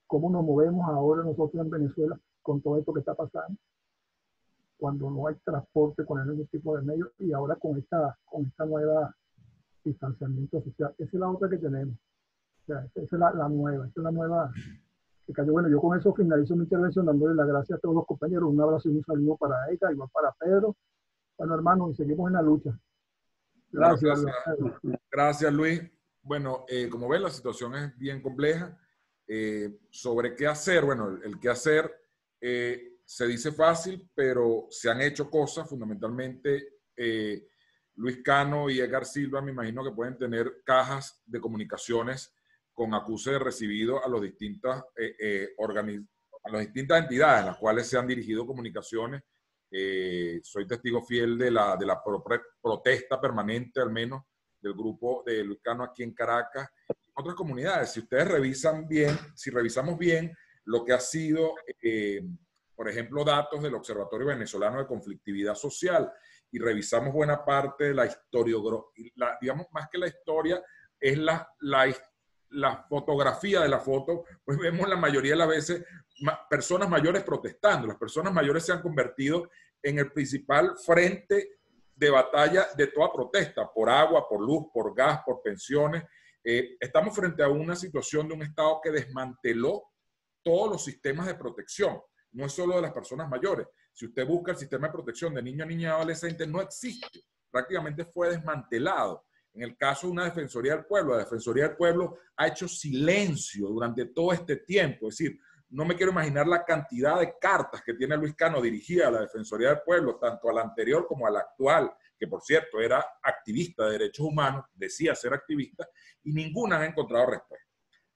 Speaker 3: ¿Cómo nos movemos ahora nosotros en Venezuela con todo esto que está pasando? Cuando no hay transporte con el mismo tipo de medios y ahora con esta nueva distanciamiento social. Esa es la otra que tenemos. O sea, esa es la nueva que cayó. Bueno, yo con eso finalizo mi intervención dándole las gracias a todos los compañeros. Un abrazo y un saludo para ella, igual para Pedro. Bueno, hermanos, seguimos en la lucha. Gracias.
Speaker 1: Gracias, Luis. Bueno, como ven, la situación es bien compleja. Sobre qué hacer, bueno, el qué hacer se dice fácil, pero se han hecho cosas, fundamentalmente Luis Cano y Edgar Silva, me imagino que pueden tener cajas de comunicaciones con acuse de recibido a las distintas entidades en las cuales se han dirigido comunicaciones. Soy testigo fiel de la protesta permanente, al menos, del grupo de Luis Cano aquí en Caracas y otras comunidades. Si ustedes revisan bien, si revisamos bien lo que ha sido, por ejemplo, datos del Observatorio Venezolano de Conflictividad Social, y revisamos buena parte de la historiografía, digamos, más que la historia, es la fotografía de la foto, pues vemos la mayoría de las veces personas mayores protestando. Las personas mayores se han convertido en el principal frente de batalla de toda protesta, por agua, por luz, por gas, por pensiones. Estamos frente a una situación de un Estado que desmanteló todos los sistemas de protección, no es solo de las personas mayores. Si usted busca el sistema de protección de niños, niñas y adolescentes, no existe. Prácticamente fue desmantelado. En el caso de una Defensoría del Pueblo, la Defensoría del Pueblo ha hecho silencio durante todo este tiempo. Es decir, no me quiero imaginar la cantidad de cartas que tiene Luis Cano dirigida a la Defensoría del Pueblo, tanto a la anterior como a la actual, que por cierto era activista de derechos humanos, decía ser activista, y ninguna ha encontrado respuesta.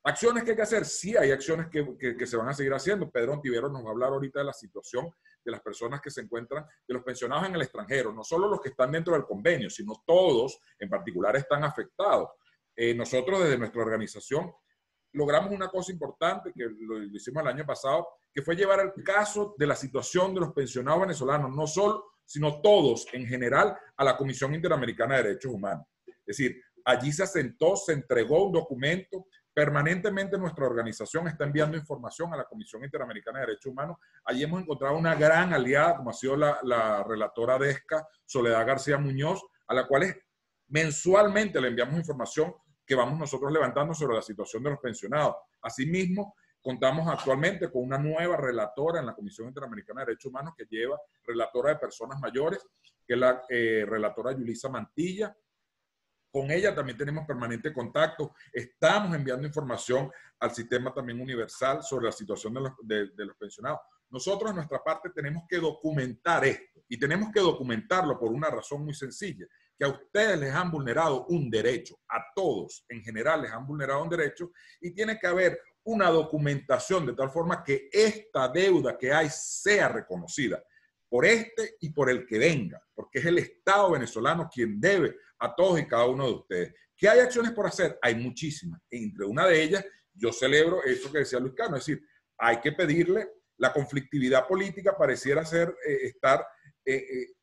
Speaker 1: ¿Acciones que hay que hacer? Sí, hay acciones que se van a seguir haciendo. Pedro Ontiveros nos va a hablar ahorita de la situación de las personas que se encuentran, de los pensionados en el extranjero, no solo los que están dentro del convenio, sino todos en particular están afectados. Nosotros desde nuestra organización logramos una cosa importante que lo hicimos el año pasado, que fue llevar el caso de la situación de los pensionados venezolanos, no solo, sino todos en general, a la Comisión Interamericana de Derechos Humanos. Es decir, allí se asentó, se entregó un documento. Permanentemente nuestra organización está enviando información a la Comisión Interamericana de Derechos Humanos. Allí hemos encontrado una gran aliada, como ha sido la relatora de ESCA, Soledad García Muñoz, a la cual mensualmente le enviamos información que vamos nosotros levantando sobre la situación de los pensionados. Asimismo, contamos actualmente con una nueva relatora en la Comisión Interamericana de Derechos Humanos que lleva relatora de personas mayores, que es la relatora Yulisa Mantilla. Con ella también tenemos permanente contacto. Estamos enviando información al sistema también universal sobre la situación de los pensionados. Nosotros, en nuestra parte, tenemos que documentar esto. Y tenemos que documentarlo por una razón muy sencilla. Que a ustedes les han vulnerado un derecho. A todos, en general, les han vulnerado un derecho. Y tiene que haber una documentación de tal forma que esta deuda que hay sea reconocida por este y por el que venga, porque es el Estado venezolano quien debe a todos y cada uno de ustedes. ¿Qué hay acciones por hacer? Hay muchísimas. Entre una de ellas, yo celebro eso que decía Luis Cano, es decir, hay que pedirle, la conflictividad política pareciera ser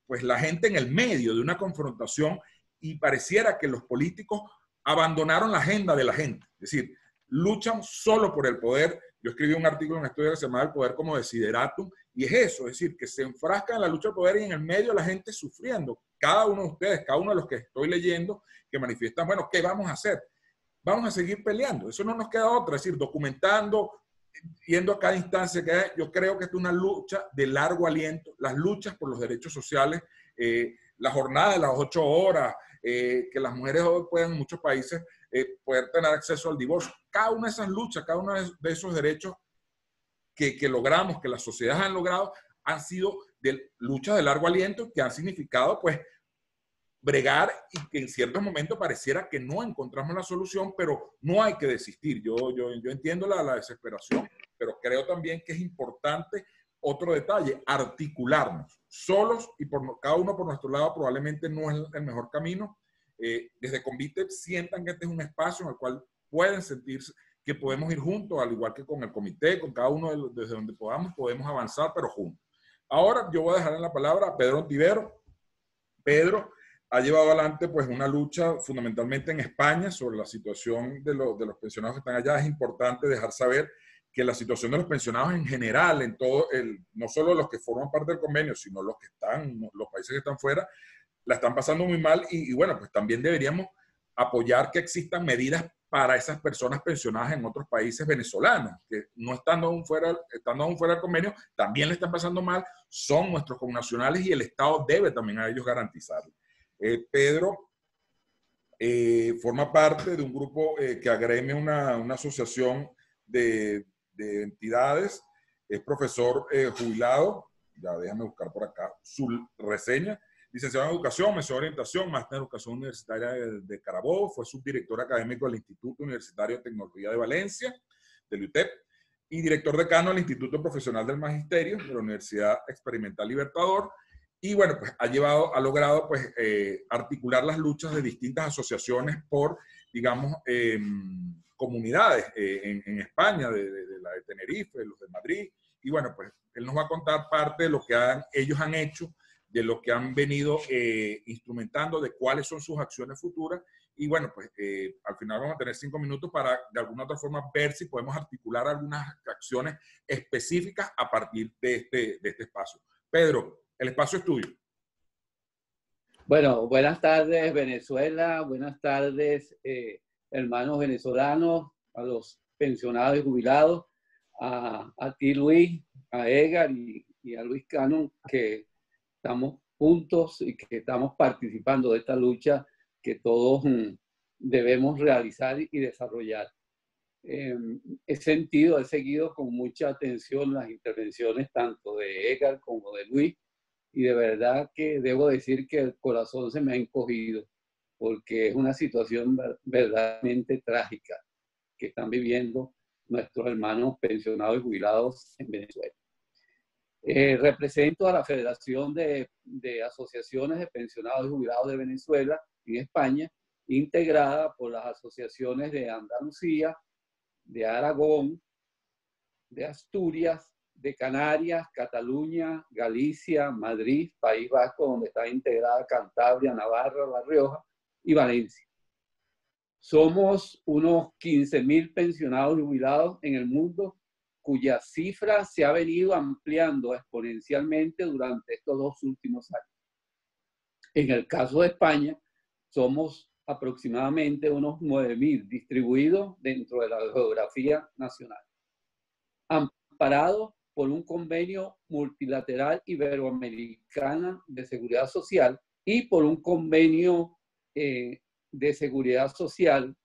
Speaker 1: pues la gente en el medio de una confrontación y pareciera que los políticos abandonaron la agenda de la gente. Es decir, luchan solo por el poder. Yo escribí un artículo en estudio que se llama El poder como desideratum, y es eso, es decir, que se enfrascan en la lucha de poder y en el medio la gente sufriendo. Cada uno de ustedes, cada uno de los que estoy leyendo, que manifiestan, bueno, ¿qué vamos a hacer? Vamos a seguir peleando, eso no nos queda otra, es decir, documentando, yendo a cada instancia que hay, yo creo que es una lucha de largo aliento, las luchas por los derechos sociales, la jornada de las 8 horas, que las mujeres hoy puedan en muchos países poder tener acceso al divorcio. Cada una de esas luchas, cada uno de esos derechos que logramos, que las sociedades han logrado, han sido de luchas de largo aliento que han significado, pues, bregar y que en ciertos momentos pareciera que no encontramos la solución, pero no hay que desistir. Yo entiendo la desesperación, pero creo también que es importante otro detalle, articularnos. Solos y cada uno por nuestro lado probablemente no es el mejor camino. Desde Convite sientan que este es un espacio en el cual pueden sentirse que podemos ir juntos, al igual que con el comité, con cada uno desde donde podemos avanzar, pero juntos. Ahora yo voy a dejar en la palabra a Pedro Ontivero. Pedro ha llevado adelante pues una lucha fundamentalmente en España sobre la situación de los pensionados que están allá. Es importante dejar saber que la situación de los pensionados en general, en todo no solo los que forman parte del convenio, sino los países que están fuera, la están pasando muy mal y bueno, pues también deberíamos apoyar que existan medidas para esas personas pensionadas en otros países venezolanos, que no estando aún fuera del convenio, también le están pasando mal, son nuestros connacionales y el Estado debe también a ellos garantizarlo. Pedro forma parte de un grupo que agremia una asociación de entidades, es profesor jubilado, ya déjame buscar por acá su reseña, licenciado en Educación, mención en Orientación, máster en Educación Universitaria de Carabobo, fue subdirector académico del Instituto Universitario de Tecnología de Valencia, del UTEP, y director decano del Instituto Profesional del Magisterio de la Universidad Experimental Libertador. Y bueno, pues ha logrado pues articular las luchas de distintas asociaciones por, digamos, comunidades en España, de la de Tenerife, de los de Madrid. Y bueno, pues él nos va a contar parte de lo que ellos han hecho, de lo que han venido instrumentando, de cuáles son sus acciones futuras. Y bueno, pues al final vamos a tener 5 minutos para de alguna otra forma ver si podemos articular algunas acciones específicas a partir de este espacio. Pedro, el espacio es tuyo.
Speaker 4: Bueno, buenas tardes Venezuela, buenas tardes hermanos venezolanos, a los pensionados y jubilados, a ti Luis, a Edgar y a Luis Cano, que estamos juntos y que estamos participando de esta lucha que todos debemos realizar y desarrollar. He seguido con mucha atención las intervenciones tanto de Edgar como de Luis, y de verdad que debo decir que el corazón se me ha encogido, porque es una situación verdaderamente trágica que están viviendo nuestros hermanos pensionados y jubilados en Venezuela. Represento a la Federación de Asociaciones de Pensionados y Jubilados de Venezuela en España, integrada por las asociaciones de Andalucía, de Aragón, de Asturias, de Canarias, Cataluña, Galicia, Madrid, País Vasco, donde está integrada Cantabria, Navarra, La Rioja y Valencia. Somos unos 15.000 pensionados y jubilados en el mundo, cuya cifra se ha venido ampliando exponencialmente durante estos 2 últimos años. En el caso de España, somos aproximadamente unos 9.000 distribuidos dentro de la geografía nacional, amparados por un convenio multilateral iberoamericana de seguridad social y por un convenio de seguridad social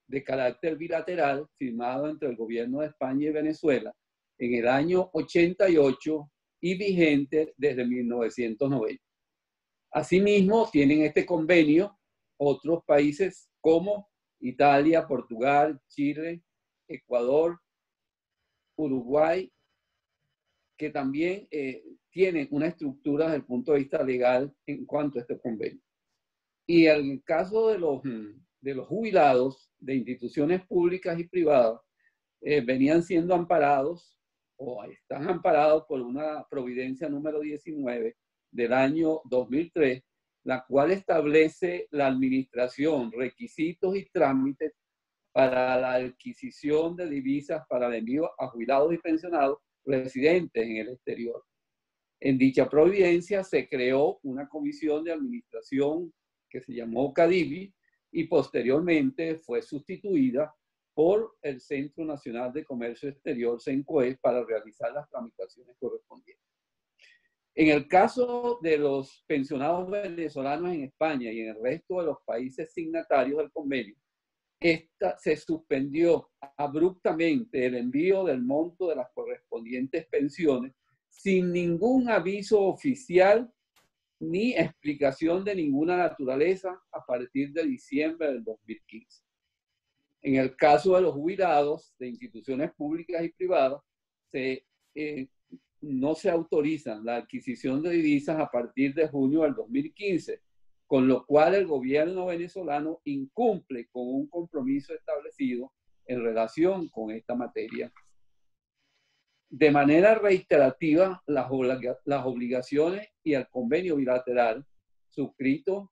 Speaker 4: de carácter bilateral firmado entre el gobierno de España y Venezuela en el año 88 y vigente desde 1990. Asimismo, tienen este convenio otros países como Italia, Portugal, Chile, Ecuador, Uruguay, que también tienen una estructura desde el punto de vista legal en cuanto a este convenio. Y en el caso de los jubilados de instituciones públicas y privadas, venían siendo amparados o están amparados por una providencia número 19 del año 2003, la cual establece la administración, requisitos y trámites para la adquisición de divisas para el envío a jubilados y pensionados residentes en el exterior. En dicha providencia se creó una comisión de administración que se llamó CADIVI y posteriormente fue sustituida por el Centro Nacional de Comercio Exterior, CENCOE, para realizar las tramitaciones correspondientes. En el caso de los pensionados venezolanos en España y en el resto de los países signatarios del convenio, se suspendió abruptamente el envío del monto de las correspondientes pensiones sin ningún aviso oficial ni explicación de ninguna naturaleza a partir de diciembre del 2015. En el caso de los jubilados de instituciones públicas y privadas, no se autorizan la adquisición de divisas a partir de junio del 2015, con lo cual el gobierno venezolano incumple con un compromiso establecido en relación con esta materia. De manera reiterativa, las obligaciones y el convenio bilateral suscrito,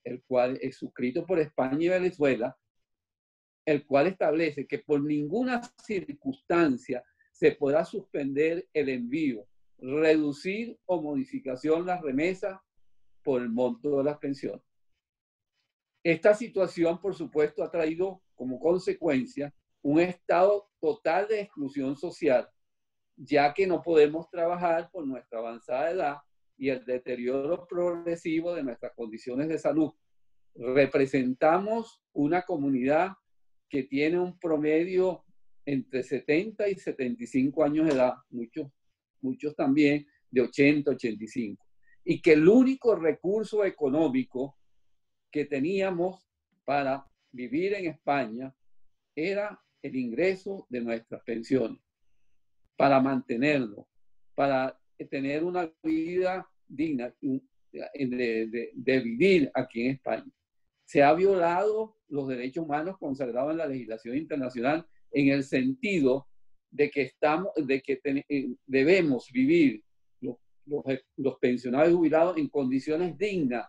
Speaker 4: el cual es suscrito por España y Venezuela, el cual establece que por ninguna circunstancia se podrá suspender el envío, reducir o modificación las remesas por el monto de las pensiones. Esta situación, por supuesto, ha traído como consecuencia un estado total de exclusión social, ya que no podemos trabajar por nuestra avanzada edad y el deterioro progresivo de nuestras condiciones de salud. Representamos una comunidad que tiene un promedio entre 70 y 75 años de edad, muchos también de 80, 85, y que el único recurso económico que teníamos para vivir en España era el ingreso de nuestras pensiones, para mantenerlo, para tener una vida digna de vivir aquí en España. Se ha violado los derechos humanos consagrados en la legislación internacional en el sentido de que debemos vivir los pensionados y jubilados en condiciones dignas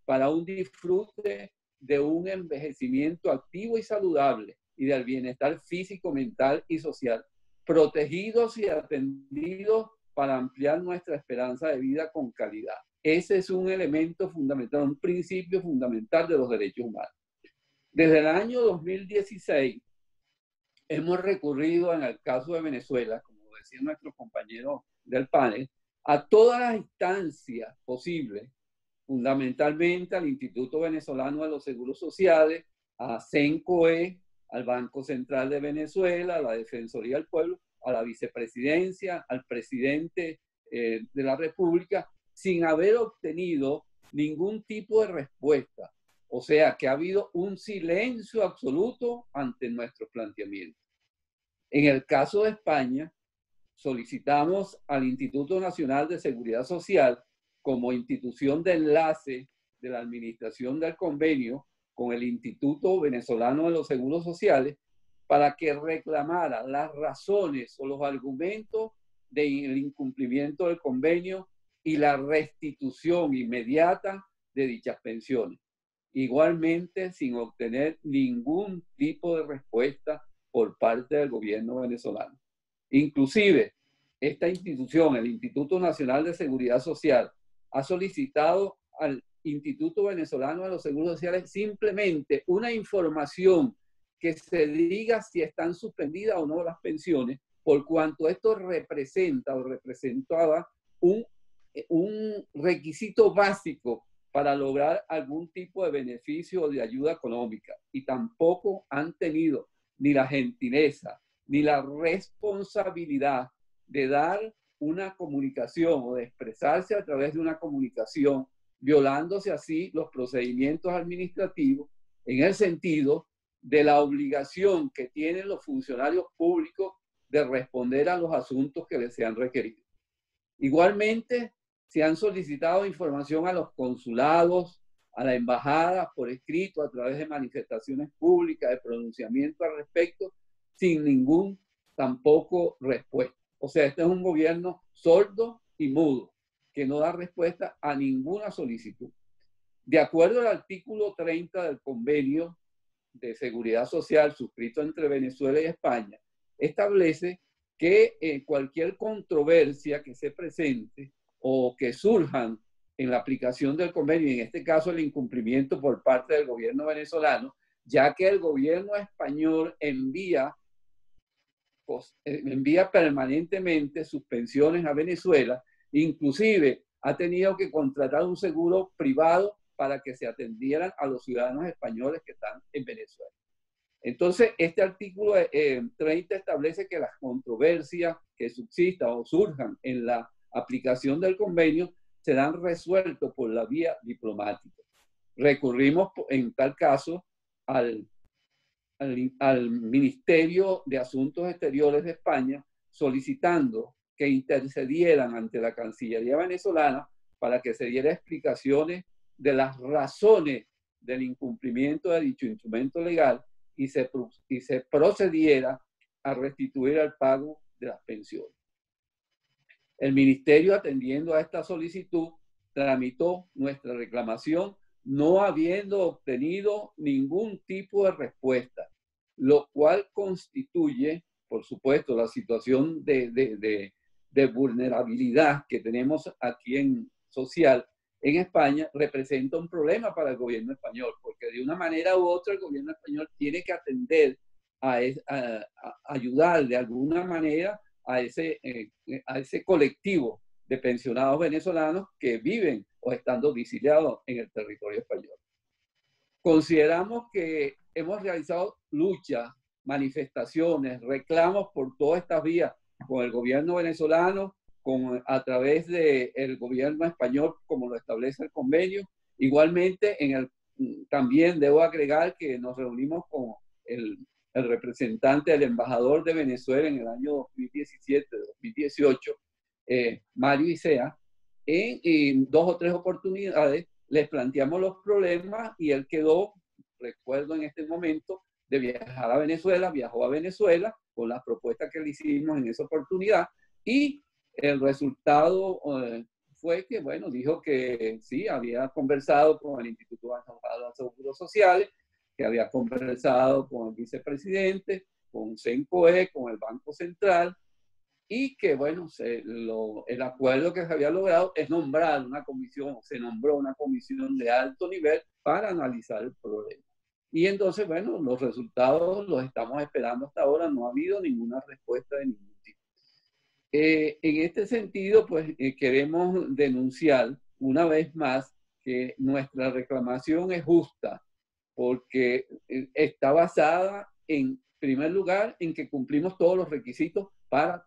Speaker 4: para un disfrute de un envejecimiento activo y saludable y del bienestar físico, mental y social, protegidos y atendidos para ampliar nuestra esperanza de vida con calidad. Ese es un elemento fundamental, un principio fundamental de los derechos humanos. Desde el año 2016 hemos recurrido, en el caso de Venezuela, como decía nuestro compañero del panel, a todas las instancias posibles, fundamentalmente al Instituto Venezolano de los Seguros Sociales, a CENCOE, al Banco Central de Venezuela, a la Defensoría del Pueblo, a la vicepresidencia, al presidente de la República, sin haber obtenido ningún tipo de respuesta. O sea, que ha habido un silencio absoluto ante nuestros planteamientos. En el caso de España, solicitamos al Instituto Nacional de Seguridad Social como institución de enlace de la administración del convenio con el Instituto Venezolano de los Seguros Sociales para que reclamara las razones o los argumentos del incumplimiento del convenio y la restitución inmediata de dichas pensiones. Igualmente, sin obtener ningún tipo de respuesta por parte del gobierno venezolano. Inclusive, esta institución, el Instituto Nacional de Seguridad Social, ha solicitado al Instituto Venezolano de los Seguros Sociales simplemente una información que se diga si están suspendidas o no las pensiones, por cuanto esto representa o representaba un requisito básico para lograr algún tipo de beneficio o de ayuda económica. Y tampoco han tenido ni la gentileza ni la responsabilidad de dar una comunicación o de expresarse a través de una comunicación, violándose así los procedimientos administrativos en el sentido de la obligación que tienen los funcionarios públicos de responder a los asuntos que les sean requeridos. Igualmente, se han solicitado información a los consulados, a la embajada por escrito, a través de manifestaciones públicas, de pronunciamiento al respecto, sin ningún tampoco respuesta. O sea, este es un gobierno sordo y mudo, que no da respuesta a ninguna solicitud. De acuerdo al artículo 30 del convenio de seguridad social suscrito entre Venezuela y España, establece que cualquier controversia que se presente o que surjan en la aplicación del convenio, en este caso el incumplimiento por parte del gobierno venezolano, ya que el gobierno español envía permanentemente sus pensiones a Venezuela, inclusive ha tenido que contratar un seguro privado para que se atendieran a los ciudadanos españoles que están en Venezuela. Entonces, este artículo 30 establece que las controversias que subsistan o surjan en la aplicación del convenio serán resueltos por la vía diplomática. Recurrimos en tal caso al Ministerio de Asuntos Exteriores de España solicitando que intercedieran ante la Cancillería venezolana para que se diera explicaciones de las razones del incumplimiento de dicho instrumento legal y se procediera a restituir el pago de las pensiones. El Ministerio, atendiendo a esta solicitud, tramitó nuestra reclamación no habiendo obtenido ningún tipo de respuesta, lo cual constituye, por supuesto, la situación de vulnerabilidad que tenemos aquí en social en España, representa un problema para el gobierno español, porque de una manera u otra el gobierno español tiene que atender a ayudar de alguna manera a ese colectivo de pensionados venezolanos que viven o están domiciliados en el territorio español. Consideramos que hemos realizado luchas, manifestaciones, reclamos por todas estas vías con el gobierno venezolano, a través del gobierno español, como lo establece el convenio. Igualmente, también debo agregar que nos reunimos con el representante del embajador de Venezuela en el año 2017-2018, Mario Isea. En 2 o 3 oportunidades les planteamos los problemas y él quedó, recuerdo en este momento, de viajar a Venezuela, viajó a Venezuela con las propuestas que le hicimos en esa oportunidad y el resultado fue que, bueno, dijo que sí, había conversado con el Instituto Nacional de Seguros Sociales, que había conversado con el vicepresidente, con CENCOE, con el Banco Central, y que, bueno, el acuerdo que se había logrado es nombrar una comisión, se nombró una comisión de alto nivel para analizar el problema. Y entonces, bueno, los resultados los estamos esperando hasta ahora, no ha habido ninguna respuesta de ningún tipo. En este sentido, pues queremos denunciar una vez más que nuestra reclamación es justa, porque está basada en primer lugar en que cumplimos todos los requisitos para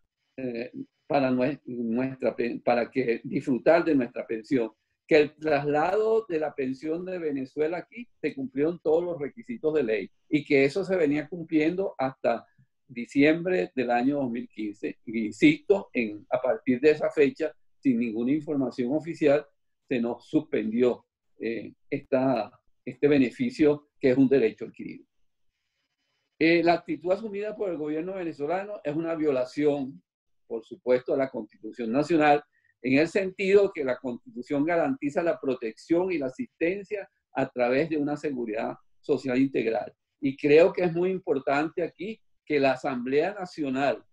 Speaker 4: que disfrutar de nuestra pensión, que el traslado de la pensión de Venezuela aquí se cumplieron todos los requisitos de ley y que eso se venía cumpliendo hasta diciembre del año 2015. Y insisto, a partir de esa fecha, sin ninguna información oficial, se nos suspendió este beneficio que es un derecho adquirido. La actitud asumida por el gobierno venezolano es una violación, por supuesto, a la Constitución Nacional, en el sentido que la Constitución garantiza la protección y la asistencia a través de una seguridad social integral. Y creo que es muy importante aquí que la Asamblea Nacional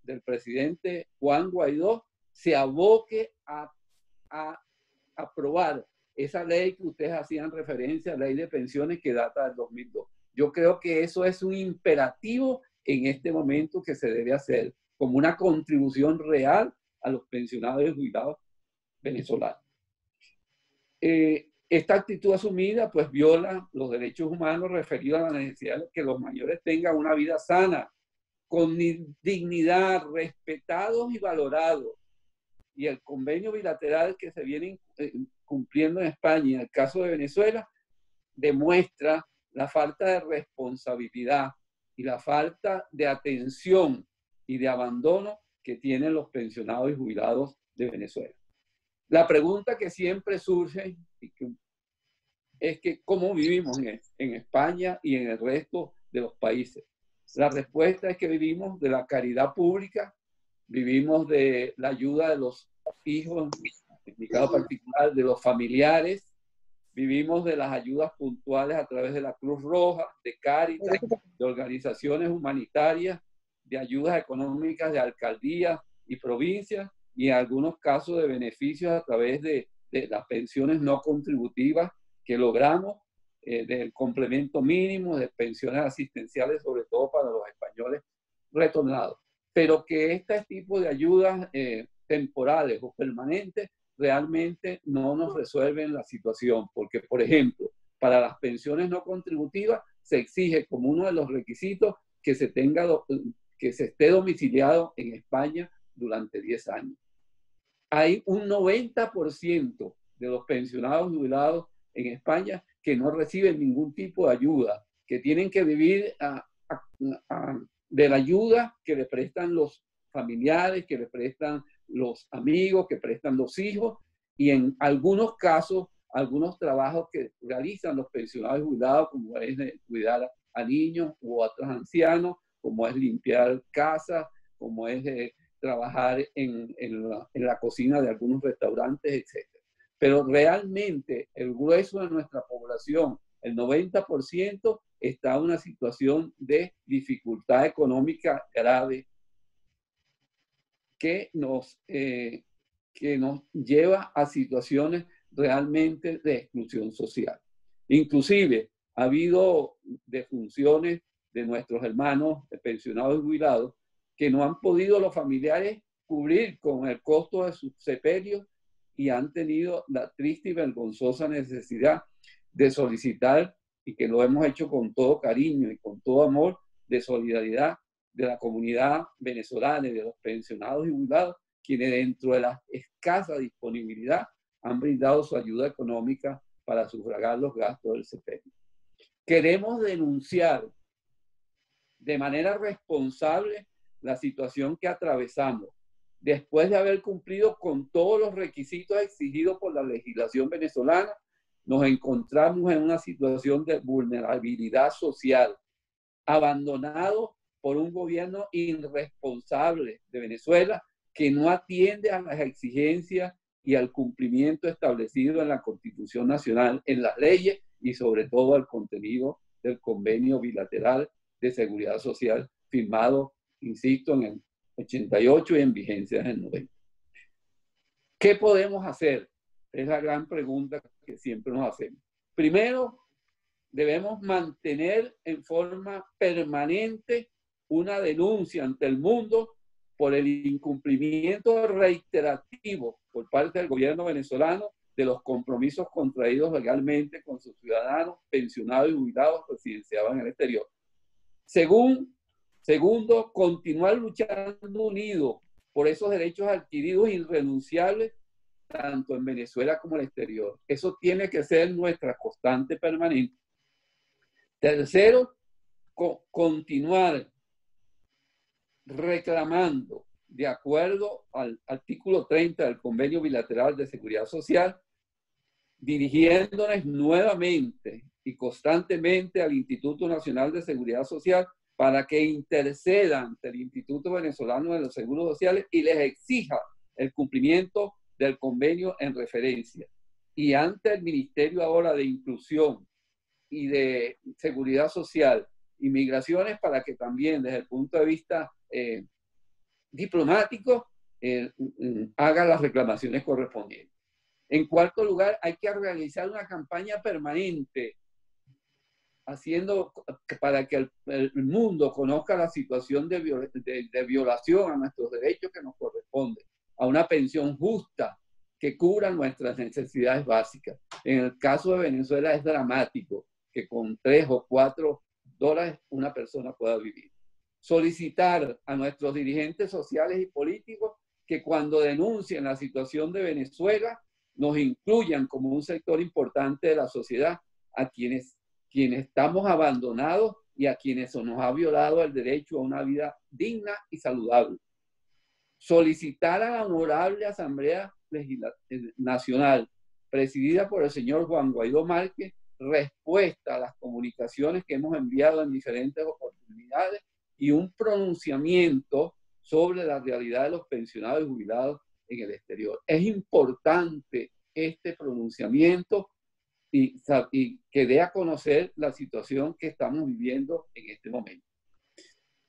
Speaker 4: del presidente Juan Guaidó se aboque a aprobar esa ley que ustedes hacían referencia, ley de pensiones que data del 2002. Yo creo que eso es un imperativo en este momento que se debe hacer como una contribución real a los pensionados y jubilados venezolanos. Esta actitud asumida pues viola los derechos humanos referidos a la necesidad de que los mayores tengan una vida sana, con dignidad, respetados y valorados. Y el convenio bilateral que se viene cumpliendo en España y en el caso de Venezuela demuestra la falta de responsabilidad y la falta de atención y de abandono que tienen los pensionados y jubilados de Venezuela. La pregunta que siempre surge es que ¿cómo vivimos en España y en el resto de los países? La respuesta es que vivimos de la caridad pública, vivimos de la ayuda de los hijos, en mi caso particular, de los familiares, vivimos de las ayudas puntuales a través de la Cruz Roja, de Cáritas, de organizaciones humanitarias, de ayudas económicas de alcaldías y provincias, y en algunos casos de beneficios a través de las pensiones no contributivas que logramos del complemento mínimo, de pensiones asistenciales, sobre todo para los españoles retornados. Pero que este tipo de ayudas temporales o permanentes realmente no nos resuelven la situación, porque, por ejemplo, para las pensiones no contributivas se exige como uno de los requisitos que se esté domiciliado en España durante 10 años. Hay un 90% de los pensionados jubilados en España que no reciben ningún tipo de ayuda, que tienen que vivir de la ayuda que le prestan los familiares, que le prestan los amigos, que prestan los hijos, y en algunos casos, algunos trabajos que realizan los pensionados jubilados, como es cuidar a niños u otros ancianos, como es limpiar casas, como es trabajar en la cocina de algunos restaurantes, etc. Pero realmente el grueso de nuestra población, el 90%, está en una situación de dificultad económica grave que nos lleva a situaciones realmente de exclusión social. Inclusive ha habido defunciones de nuestros hermanos pensionados y jubilados que no han podido los familiares cubrir con el costo de sus sepelios y han tenido la triste y vergonzosa necesidad de solicitar, y que lo hemos hecho con todo cariño y con todo amor, de solidaridad de la comunidad venezolana y de los pensionados y jubilados, quienes dentro de la escasa disponibilidad han brindado su ayuda económica para sufragar los gastos del sepelio. Queremos denunciar de manera responsable la situación que atravesamos. Después de haber cumplido con todos los requisitos exigidos por la legislación venezolana, nos encontramos en una situación de vulnerabilidad social, abandonado por un gobierno irresponsable de Venezuela que no atiende a las exigencias y al cumplimiento establecido en la Constitución Nacional, en las leyes y sobre todo al contenido del convenio bilateral de seguridad social firmado, insisto, en el 88 y en vigencia en el 90. ¿Qué podemos hacer? Es la gran pregunta que siempre nos hacemos. Primero, debemos mantener en forma permanente una denuncia ante el mundo por el incumplimiento reiterativo por parte del gobierno venezolano de los compromisos contraídos legalmente con sus ciudadanos pensionados y jubilados residenciados en el exterior. Segundo, continuar luchando unidos por esos derechos adquiridos irrenunciables tanto en Venezuela como en el exterior. Eso tiene que ser nuestra constante permanente. Tercero, continuar reclamando, de acuerdo al artículo 30 del Convenio Bilateral de Seguridad Social, dirigiéndonos nuevamente y constantemente al Instituto Nacional de Seguridad Social para que interceda ante el Instituto Venezolano de los Seguros Sociales y les exija el cumplimiento del convenio en referencia. Y ante el Ministerio ahora de Inclusión y de Seguridad Social y Migraciones, para que también desde el punto de vista diplomático haga las reclamaciones correspondientes. En cuarto lugar, hay que realizar una campaña permanente para que el mundo conozca la situación de violación a nuestros derechos que nos corresponde, a una pensión justa que cubra nuestras necesidades básicas. En el caso de Venezuela es dramático que con $3 o $4 una persona pueda vivir. Solicitar a nuestros dirigentes sociales y políticos que cuando denuncien la situación de Venezuela nos incluyan como un sector importante de la sociedad a quienes estamos abandonados y a quienes se nos ha violado el derecho a una vida digna y saludable. Solicitar a la Honorable Asamblea Nacional, presidida por el señor Juan Guaidó Márquez, respuesta a las comunicaciones que hemos enviado en diferentes oportunidades y un pronunciamiento sobre la realidad de los pensionados y jubilados en el exterior. Es importante este pronunciamiento y que dé a conocer la situación que estamos viviendo en este momento.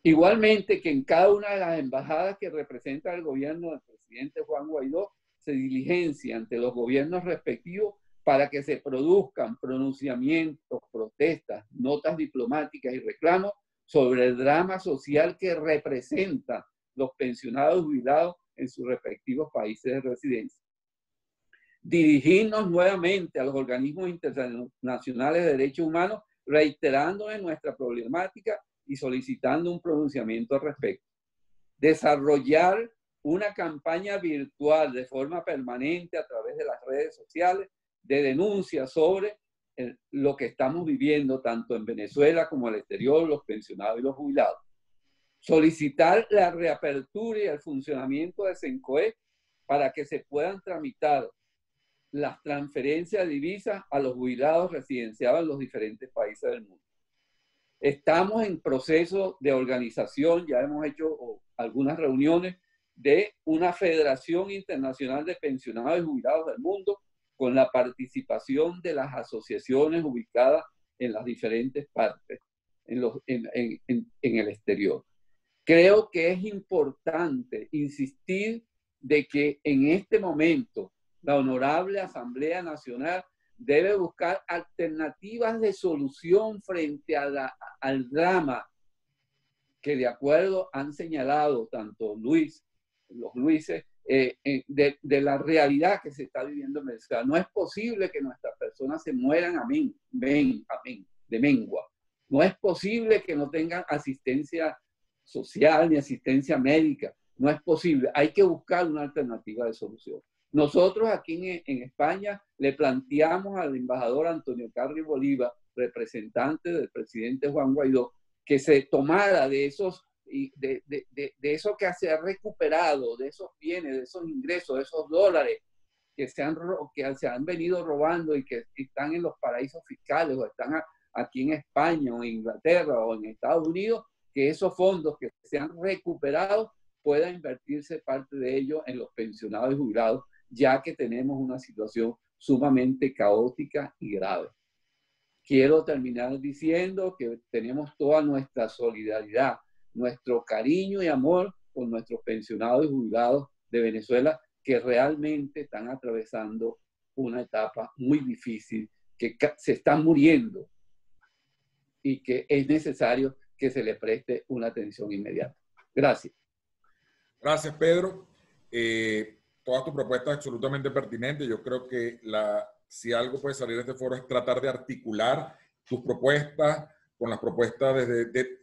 Speaker 4: Igualmente, que en cada una de las embajadas que representa el gobierno del presidente Juan Guaidó se diligencia ante los gobiernos respectivos para que se produzcan pronunciamientos, protestas, notas diplomáticas y reclamos sobre el drama social que representan los pensionados jubilados en sus respectivos países de residencia. Dirigirnos nuevamente a los organismos internacionales de derechos humanos, reiterándoles nuestra problemática y solicitando un pronunciamiento al respecto. Desarrollar una campaña virtual de forma permanente a través de las redes sociales de denuncia sobre lo que estamos viviendo tanto en Venezuela como al exterior, los pensionados y los jubilados. Solicitar la reapertura y el funcionamiento de SENCOE para que se puedan tramitar las transferencias de divisas a los jubilados residenciados en los diferentes países del mundo. Estamos en proceso de organización, ya hemos hecho algunas reuniones de una Federación Internacional de Pensionados y Jubilados del Mundo con la participación de las asociaciones ubicadas en las diferentes partes, en el exterior. Creo que es importante insistir de que en este momento la Honorable Asamblea Nacional debe buscar alternativas de solución frente a al drama que de acuerdo han señalado tanto los Luises, de la realidad que se está viviendo en Venezuela. No es posible que nuestras personas se mueran de mengua. No es posible que no tengan asistencia social ni asistencia médica. No es posible. Hay que buscar una alternativa de solución. Nosotros aquí en España le planteamos al embajador Antonio Carri Bolívar, representante del presidente Juan Guaidó, que se tomara de esos de eso que se ha recuperado, de esos bienes, de esos ingresos, de esos dólares que se han venido robando y que están en los paraísos fiscales o están aquí en España o en Inglaterra o en Estados Unidos, que esos fondos que se han recuperado pueda invertirse parte de ellos en los pensionados y jubilados, ya que tenemos una situación sumamente caótica y grave. Quiero terminar diciendo que tenemos toda nuestra solidaridad, nuestro cariño y amor con nuestros pensionados y jubilados de Venezuela que realmente están atravesando una etapa muy difícil, que se están muriendo y que es necesario que se les preste una atención inmediata. Gracias.
Speaker 1: Gracias, Pedro. Toda tu propuesta es absolutamente pertinente. Yo creo que si algo puede salir de este foro es tratar de articular tus propuestas con las propuestas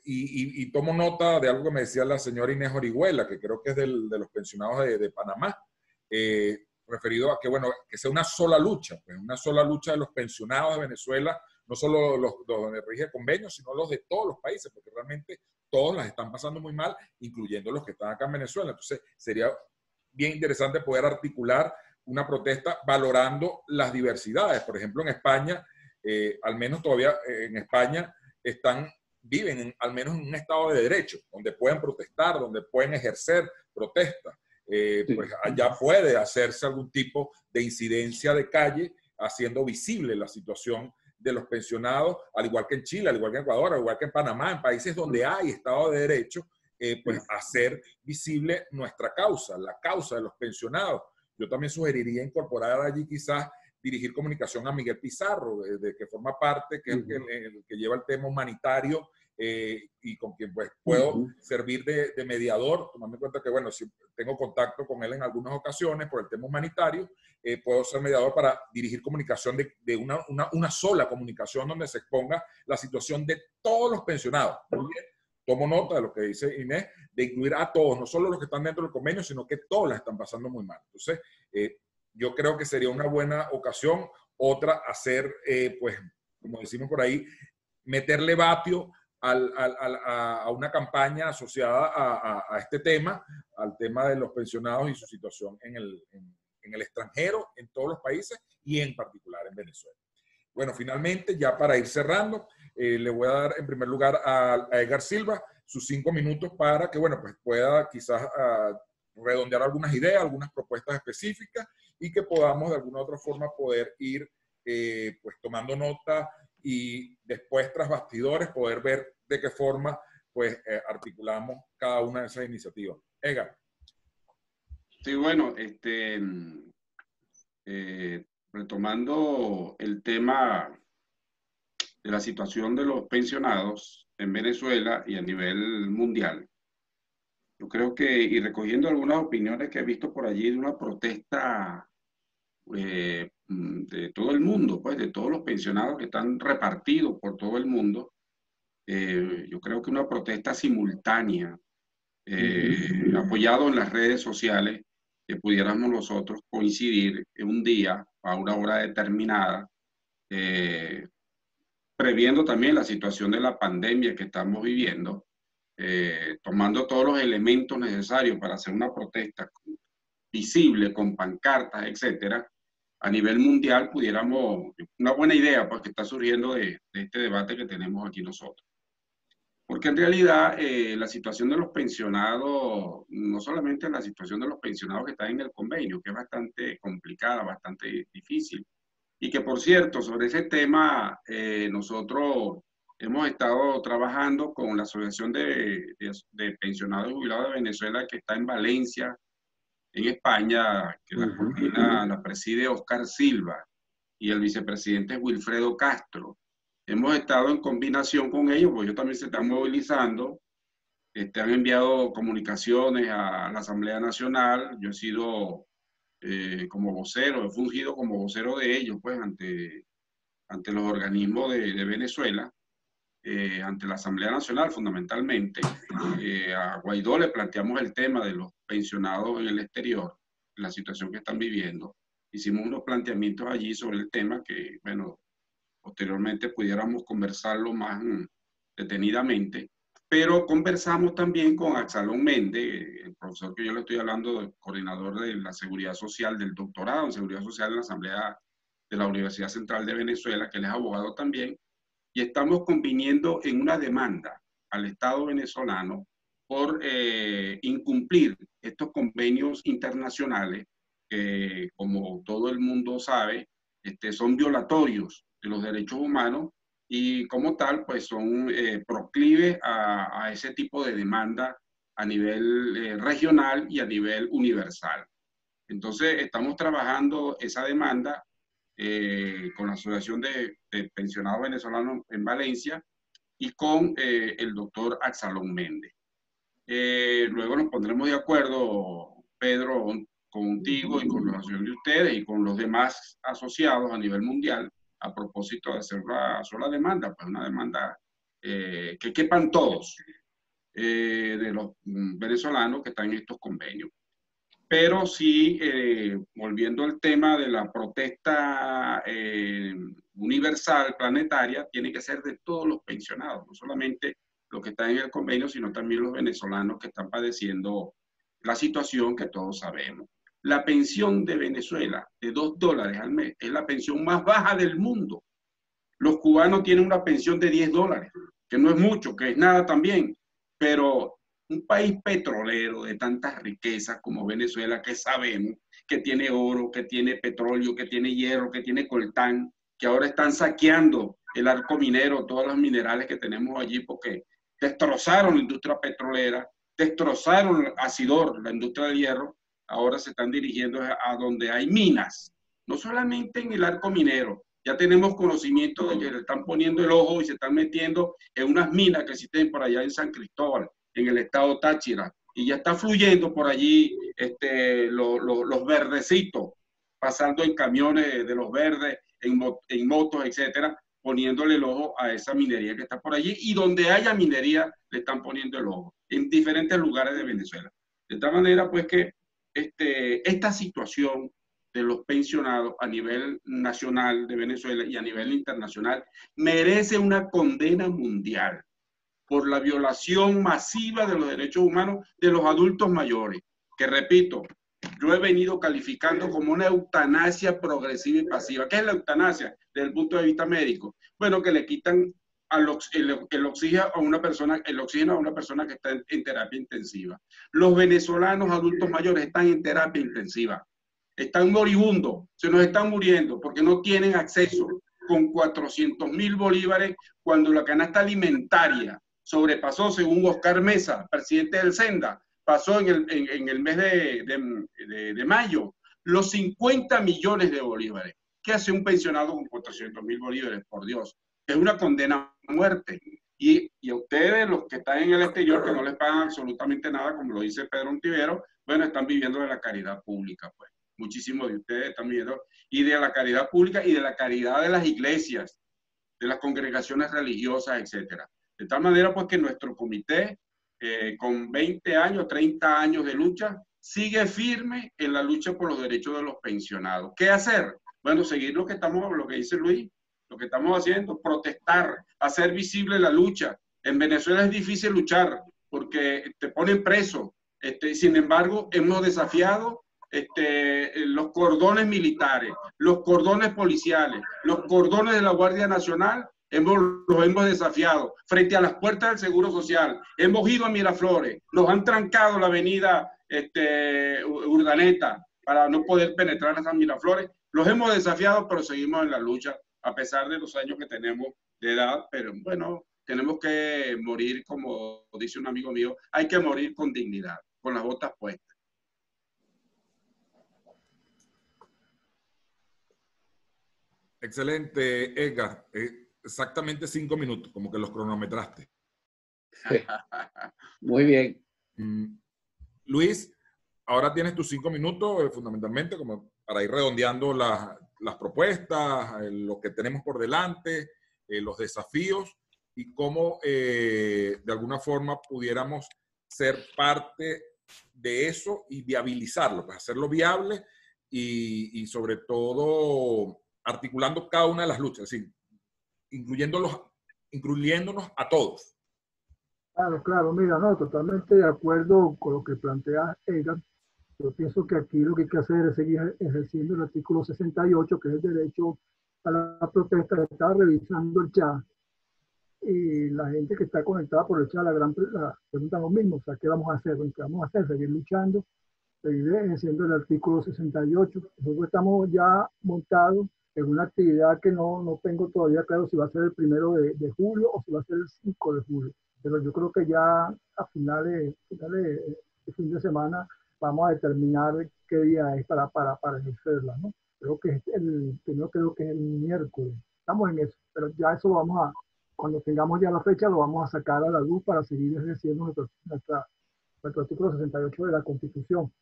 Speaker 1: y tomo nota de algo que me decía la señora Inés Orihuela, que creo que es de los pensionados de Panamá, referido a que, bueno, que sea una sola lucha de los pensionados de Venezuela, no solo los donde rige convenio, sino los de todos los países, porque realmente todos las están pasando muy mal, incluyendo los que están acá en Venezuela. Entonces, sería bien interesante poder articular una protesta valorando las diversidades. Por ejemplo, en España, al menos todavía en España, viven al menos en un estado de derecho, donde pueden protestar, donde pueden ejercer protestas. Pues allá puede hacerse algún tipo de incidencia de calle, haciendo visible la situación de los pensionados, al igual que en Chile, al igual que en Ecuador, al igual que en Panamá, en países donde hay estado de derecho, pues hacer visible nuestra causa, la causa de los pensionados. Yo también sugeriría incorporar allí quizás dirigir comunicación a Miguel Pizarro, de que forma parte, que es el que lleva el tema humanitario y con quien pues puedo servir de mediador, tomando en cuenta que, bueno, si tengo contacto con él en algunas ocasiones por el tema humanitario, puedo ser mediador para dirigir comunicación de una sola comunicación donde se exponga la situación de todos los pensionados. Muy bien. Tomo nota de lo que dice Inés, de incluir a todos, no solo los que están dentro del convenio, sino que todos la están pasando muy mal. Entonces, yo creo que sería una buena ocasión. Otra, hacer, pues, como decimos por ahí, meterle vatio a una campaña asociada a este tema, al tema de los pensionados y su situación en el extranjero, en todos los países y en particular en Venezuela. Bueno, finalmente, ya para ir cerrando, le voy a dar en primer lugar a Edgar Silva sus 5 minutos para que, bueno, pues pueda quizás redondear algunas ideas, algunas propuestas específicas y que podamos de alguna u otra forma poder ir pues tomando nota y después tras bastidores poder ver de qué forma pues articulamos cada una de esas iniciativas. Edgar.
Speaker 2: Sí, bueno, retomando el tema de la situación de los pensionados en Venezuela y a nivel mundial, yo creo que, y recogiendo algunas opiniones que he visto por allí de una protesta de todo el mundo, pues de todos los pensionados que están repartidos por todo el mundo, yo creo que una protesta simultánea, apoyado en las redes sociales, que pudiéramos nosotros coincidir en un día a una hora determinada, previendo también la situación de la pandemia que estamos viviendo, tomando todos los elementos necesarios para hacer una protesta visible, con pancartas, etcétera, a nivel mundial pudiéramos, una buena idea porque está surgiendo de este debate que tenemos aquí nosotros. Porque en realidad la situación de los pensionados, no solamente la situación de los pensionados que están en el convenio, que es bastante complicada, bastante difícil, y que por cierto, sobre ese tema nosotros hemos estado trabajando con la Asociación de Pensionados y Jubilados de Venezuela, que está en Valencia, en España, que la preside Oscar Silva, y el vicepresidente Wilfredo Castro. Hemos estado en combinación con ellos, porque ellos también se están movilizando, han enviado comunicaciones a la Asamblea Nacional. Yo he sido como vocero, he fungido como vocero de ellos, pues, ante los organismos de Venezuela, ante la Asamblea Nacional fundamentalmente. A Guaidó le planteamos el tema de los pensionados en el exterior, la situación que están viviendo. Hicimos unos planteamientos allí sobre el tema que, bueno, posteriormente pudiéramos conversarlo más detenidamente, pero conversamos también con Absalón Méndez, el profesor que yo le estoy hablando, el coordinador de la Seguridad Social, del doctorado en Seguridad Social en la Asamblea de la Universidad Central de Venezuela, que él es abogado también, y estamos conviniendo en una demanda al Estado venezolano por incumplir estos convenios internacionales que, como todo el mundo sabe, son violatorios de los derechos humanos y como tal, pues son proclives a ese tipo de demanda a nivel regional y a nivel universal. Entonces, estamos trabajando esa demanda con la Asociación de Pensionados Venezolanos en Valencia y con el doctor Absalón Méndez. Luego nos pondremos de acuerdo, Pedro, contigo y con la asociación de ustedes y con los demás asociados a nivel mundial a propósito de hacer una sola demanda, pues una demanda que quepan todos de los venezolanos que están en estos convenios. Pero sí, volviendo al tema de la protesta universal, planetaria, tiene que ser de todos los pensionados, no solamente los que están en el convenio, sino también los venezolanos que están padeciendo la situación que todos sabemos. La pensión de Venezuela de $2 al mes es la pensión más baja del mundo. Los cubanos tienen una pensión de $10, que no es mucho, que es nada también, pero un país petrolero de tantas riquezas como Venezuela, que sabemos que tiene oro, que tiene petróleo, que tiene hierro, que tiene coltán, que ahora están saqueando el arco minero, todos los minerales que tenemos allí, porque destrozaron la industria petrolera, destrozaron Acidor, la industria del hierro, ahora se están dirigiendo a donde hay minas, no solamente en el arco minero. Ya tenemos conocimiento de que le están poniendo el ojo y se están metiendo en unas minas que existen por allá en San Cristóbal, en el estado Táchira, y ya está fluyendo por allí los verdecitos, pasando en camiones de los verdes, en motos, etcétera, poniéndole el ojo a esa minería que está por allí, y donde haya minería le están poniendo el ojo, en diferentes lugares de Venezuela. De tal manera, pues, que esta situación de los pensionados a nivel nacional de Venezuela y a nivel internacional merece una condena mundial por la violación masiva de los derechos humanos de los adultos mayores, que repito, yo he venido calificando como una eutanasia progresiva y pasiva. ¿Qué es la eutanasia desde el punto de vista médico? Bueno, que le quitan el oxígeno a una persona que está en terapia intensiva. Los venezolanos adultos mayores están en terapia intensiva, están moribundos, se nos están muriendo porque no tienen acceso con 400.000 bolívares cuando la canasta alimentaria sobrepasó, según Oscar Mesa, presidente del Senda, pasó en el mes de mayo los 50 millones de bolívares. ¿Qué hace un pensionado con 400.000 bolívares? Por Dios, es una condena a muerte. Y a ustedes, los que están en el exterior, que no les pagan absolutamente nada, como lo dice Pedro Ontivero, bueno, están viviendo de la caridad pública, pues. Muchísimos de ustedes están viviendo y de la caridad pública y de la caridad de las iglesias, de las congregaciones religiosas, etcétera. De tal manera, pues, que nuestro comité, con 20 años, 30 años de lucha, sigue firme en la lucha por los derechos de los pensionados. ¿Qué hacer? Bueno, seguir lo que dice Luis, lo que estamos haciendo, protestar, hacer visible la lucha. En Venezuela es difícil luchar porque te ponen preso. Sin embargo, hemos desafiado los cordones militares, los cordones policiales, los cordones de la Guardia Nacional, los hemos desafiado frente a las puertas del Seguro Social. Hemos ido a Miraflores, nos han trancado la avenida Urdaneta para no poder penetrar hasta Miraflores. Los hemos desafiado, pero seguimos en la lucha a pesar de los años que tenemos de edad. Pero bueno, tenemos que morir, como dice un amigo mío, hay que morir con dignidad, con las botas puestas.
Speaker 1: Excelente, Edgar. Exactamente 5 minutos, como que los cronometraste.
Speaker 4: Sí. Muy bien.
Speaker 1: Luis, ahora tienes tus 5 minutos, fundamentalmente, como para ir redondeando las propuestas, lo que tenemos por delante, los desafíos y cómo de alguna forma pudiéramos ser parte de eso y viabilizarlo, pues hacerlo viable y sobre todo articulando cada una de las luchas, es decir, incluyéndonos a todos.
Speaker 3: Claro, claro, mira, no, totalmente de acuerdo con lo que plantea Edgar. Yo pienso que aquí lo que hay que hacer es seguir ejerciendo el artículo 68, que es el derecho a la protesta. Estaba revisando el chat y la gente que está conectada por el chat, la pregunta lo mismo, o sea, ¿qué vamos a hacer? Bueno, ¿qué vamos a hacer? Seguir luchando, seguir ejerciendo el artículo 68. Nosotros estamos ya montados en una actividad que no tengo todavía claro si va a ser el 1 de julio o si va a ser el 5 de julio. Pero yo creo que ya a finales de fin de semana vamos a determinar qué día es para ejercerla, ¿no? Creo que es creo que es el miércoles. Estamos en eso, pero ya eso lo vamos a, cuando tengamos ya la fecha, lo vamos a sacar a la luz para seguir ejerciendo nuestro artículo 68 de la Constitución.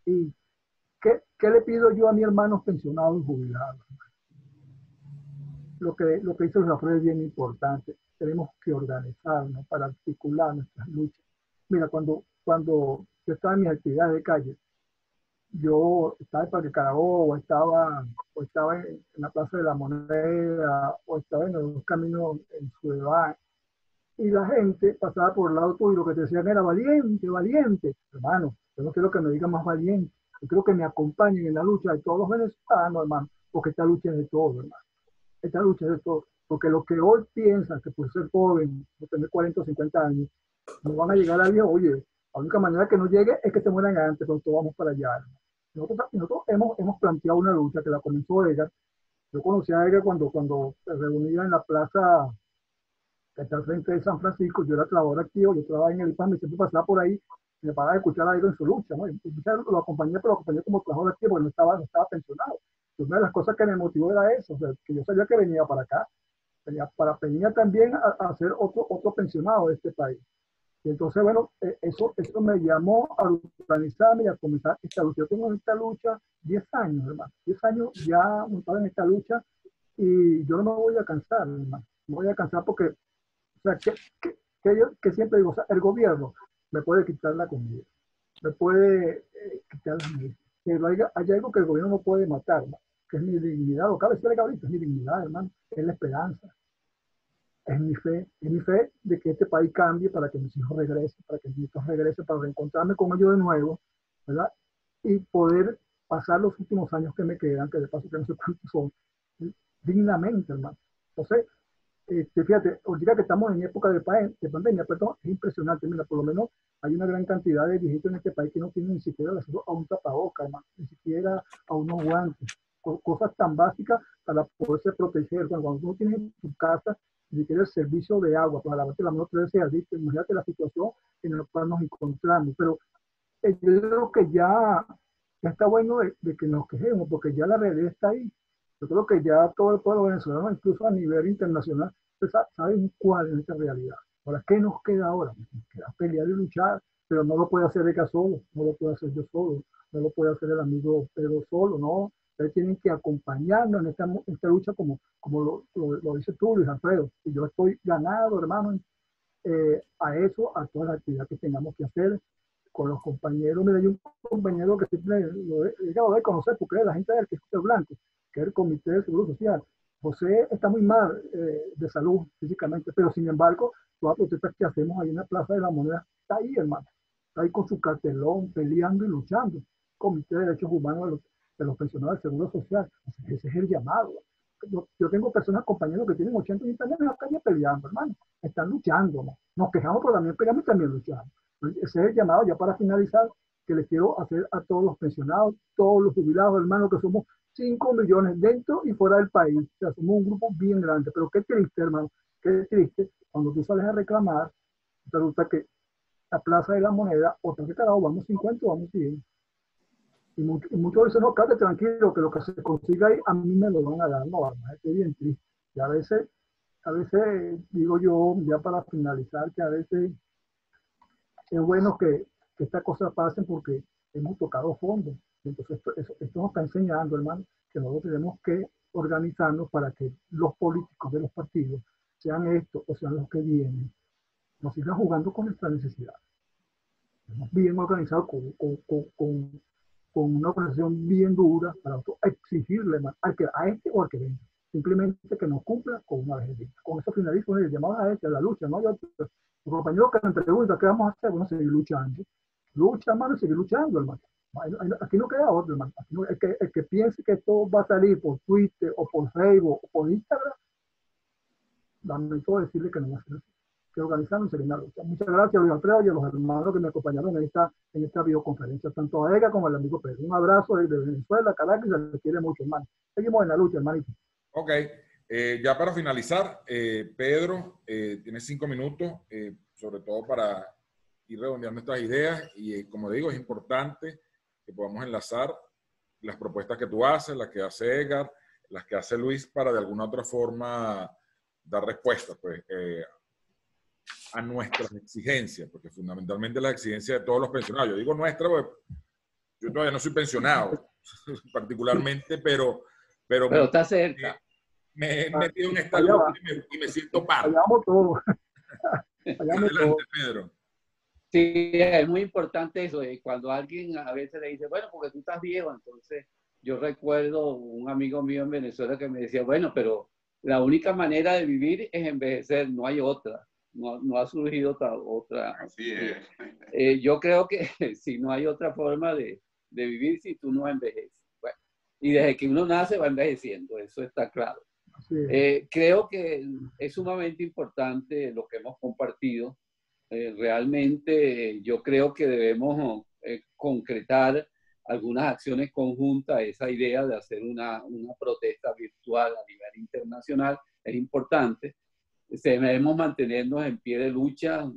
Speaker 3: ¿Y qué le pido yo a mis hermanos pensionados y jubilados? Lo que dice el Rafael es bien importante. Tenemos que organizarnos para articular nuestras luchas. Mira, cuando yo estaba en mis actividades de calle, yo estaba en Parque Carabobo, o estaba en la Plaza de la Moneda, o estaba en los caminos en Ciudad, y la gente pasaba por el lado tuyo y lo que te decían era valiente, valiente. Hermano, yo no quiero que me digan más valiente, yo quiero que me acompañen en la lucha de todos los venezolanos, hermano, porque esta lucha es de todos, hermano. Esta lucha es de todos. Porque lo que hoy piensan que por ser joven, por tener 40 o 50 años, no van a llegar a viejo. Oye, la única manera que no llegue es que se mueran antes, pero todos vamos para allá. Nosotros hemos planteado una lucha que la comenzó Edgar. Yo conocí a Edgar cuando se reunía en la plaza que está al frente de San Francisco. Yo era trabajador activo, yo trabajaba en el IPAM, y siempre pasaba por ahí y me paraba a escuchar a Edgar en su lucha, ¿no? Y lo acompañé, pero lo acompañé como trabajador activo, porque no estaba pensionado. Y una de las cosas que me motivó era eso, o sea, que yo sabía que venía para acá. Venía también a ser otro pensionado de este país. Y entonces, bueno, eso me llamó a organizarme y a comenzar esta lucha. Yo tengo en esta lucha 10 años, hermano. 10 años ya montado en esta lucha y yo no me voy a cansar, hermano. No me voy a cansar porque, o sea, que siempre digo, o sea, el gobierno me puede quitar la comida, me puede quitar las medidas. Pero hay algo que el gobierno no puede matar, ¿no? Que es mi dignidad. Lo cabe decirle ahorita, es mi dignidad, hermano. Es la esperanza. Es mi fe de que este país cambie para que mis hijos regresen, para que mis hijos regresen, para reencontrarme con ellos de nuevo, ¿verdad? Y poder pasar los últimos años que me quedan, que de paso que no sé cuántos son, dignamente, hermano. Entonces, fíjate, ahorita que estamos en época de pandemia, perdón, es impresionante. Mira, por lo menos hay una gran cantidad de viejitos en este país que no tienen ni siquiera acceso a un tapaboca, hermano, ni siquiera a unos guantes, cosas tan básicas para poderse proteger. Cuando uno tiene en su casa ni siquiera el servicio de agua para lavarte la mano 3 veces al día, imagínate la situación en la cual nos encontramos. Pero yo creo que ya está bueno de que nos quejemos, porque ya la realidad está ahí. Yo creo que ya todo el pueblo venezolano, incluso a nivel internacional, saben cuál es nuestra realidad. Ahora, ¿qué nos queda ahora? Nos queda pelear y luchar, pero no lo puede hacer Ega solo, no lo puede hacer yo solo, no lo puede hacer el amigo Pedro solo, ¿no? Ustedes tienen que acompañarnos en esta lucha como lo dice tú, Luis Alfredo. Y yo estoy ganado, hermano, a eso, a todas las actividades que tengamos que hacer con los compañeros. Mira, hay un compañero que siempre lo he llegado a conocer porque es la gente del que es blanco, que es el Comité de Seguro Social. José está muy mal de salud físicamente, pero sin embargo, todas las protestas que hacemos ahí en la Plaza de la Moneda, está ahí, hermano. Está ahí con su cartelón, peleando y luchando. Comité de Derechos Humanos de los pensionados del Seguro Social. Ese es el llamado. Yo tengo personas, compañeros que tienen 80 y están en la calle peleando, hermano. Están luchando, ¿no? Nos quejamos, pero también peleamos y también luchamos. Ese es el llamado, ya para finalizar, que les quiero hacer a todos los pensionados, todos los jubilados, hermano, que somos 5 millones dentro y fuera del país. O sea, somos un grupo bien grande. Pero qué triste, hermano, qué triste cuando tú sales a reclamar, resulta que la Plaza de la Moneda, otra que carajo, vamos 50, vamos 100. Y muchos dicen, no, quédate tranquilo, que lo que se consiga ahí a mí me lo van a dar. No, hermano, es bien triste. Y a veces digo yo, ya para finalizar, que a veces es bueno que estas cosas pasen porque hemos tocado fondo. Entonces, esto nos está enseñando, hermano, que nosotros tenemos que organizarnos para que los políticos de los partidos, sean estos o sean los que vienen, nos sigan jugando con nuestras necesidades. Estamos bien organizados con una organización bien dura para exigirle a este o al que venga. Simplemente que nos cumpla con una vez. Con eso finalizo el llamado a este, a la lucha, ¿no? Los compañeros que me preguntan qué vamos a hacer, bueno, seguir luchando. Lucha, hermano, y seguir luchando, hermano. Aquí no queda otro, hermano. El que piense que esto va a salir por Twitter o por Facebook o por Instagram, lamento decirle que no va a ser así. Que organizarnos y seguir la lucha. Muchas gracias, Luis Alfredo, y a los hermanos que me acompañaron en esta videoconferencia, tanto a ella como al amigo Pedro. Un abrazo desde Venezuela, Caracas, se les quiere mucho, hermano. Seguimos en la lucha, hermanito.
Speaker 1: Ok, ya para finalizar, Pedro, tienes 5 minutos, sobre todo para ir redondeando estas ideas y como digo, es importante que podamos enlazar las propuestas que tú haces, las que hace Edgar, las que hace Luis, para de alguna otra forma dar respuesta pues, a nuestras exigencias, porque fundamentalmente las exigencias de todos los pensionados, yo digo nuestra, porque yo todavía no soy pensionado particularmente, pero
Speaker 4: está cerca.
Speaker 1: Me he metido en esta lucha y me siento parte.
Speaker 3: Hallamos todo.
Speaker 1: Adelante, Pedro.
Speaker 4: Sí, es muy importante eso. Cuando alguien a veces le dice, bueno, porque tú estás viejo, entonces yo recuerdo un amigo mío en Venezuela que me decía, bueno, pero la única manera de vivir es envejecer, no hay otra. No ha surgido otra.
Speaker 2: Así es.
Speaker 4: Yo creo que si no hay otra forma de vivir si tú no envejeces. Bueno, y desde que uno nace va envejeciendo, eso está claro. Creo que es sumamente importante lo que hemos compartido. Realmente yo creo que debemos concretar algunas acciones conjuntas. Esa idea de hacer una protesta virtual a nivel internacional es importante. Debemos mantenernos en pie de lucha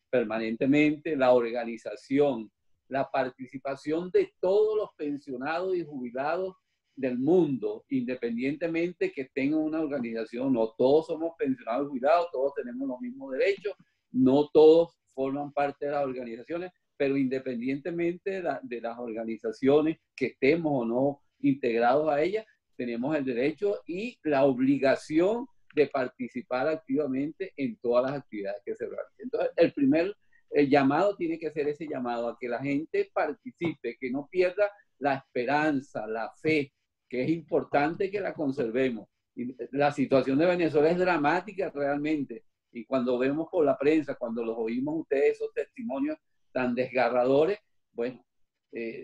Speaker 4: permanentemente. La organización, la participación de todos los pensionados y jubilados del mundo, independientemente que tengan una organización. No todos somos pensionados y jubilados, todos tenemos los mismos derechos, no todos forman parte de las organizaciones, pero independientemente de las organizaciones que estemos o no integrados a ellas, tenemos el derecho y la obligación de participar activamente en todas las actividades que se realicen. Entonces, el llamado tiene que ser ese llamado a que la gente participe, que no pierda la esperanza, la fe, que es importante que la conservemos. Y la situación de Venezuela es dramática realmente. Y cuando vemos por la prensa, cuando los oímos ustedes, esos testimonios tan desgarradores, bueno,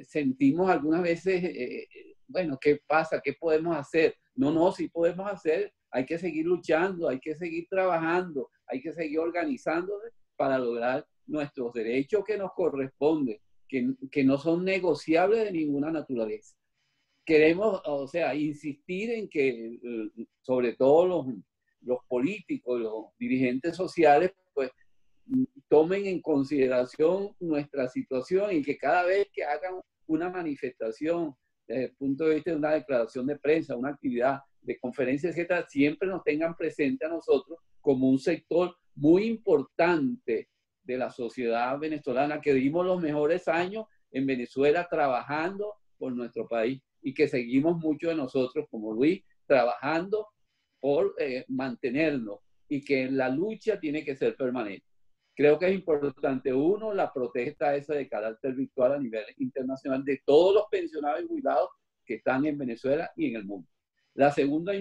Speaker 4: sentimos algunas veces, bueno, ¿qué pasa? ¿Qué podemos hacer? No, sí podemos hacer. Hay que seguir luchando, hay que seguir trabajando, hay que seguir organizándose para lograr nuestros derechos que nos corresponden, que no son negociables de ninguna naturaleza. Queremos, o sea, insistir en que, sobre todo los políticos, los dirigentes sociales, pues tomen en consideración nuestra situación y que cada vez que hagan una manifestación desde el punto de vista de una declaración de prensa, una actividad de conferencia, etcétera, siempre nos tengan presente a nosotros como un sector muy importante de la sociedad venezolana, que dimos los mejores años en Venezuela trabajando por nuestro país y que seguimos muchos de nosotros, como Luis, trabajando por mantenernos, y que la lucha tiene que ser permanente. Creo que es importante, uno, la protesta esa de carácter virtual a nivel internacional de todos los pensionados y jubilados que están en Venezuela y en el mundo. Lo segundo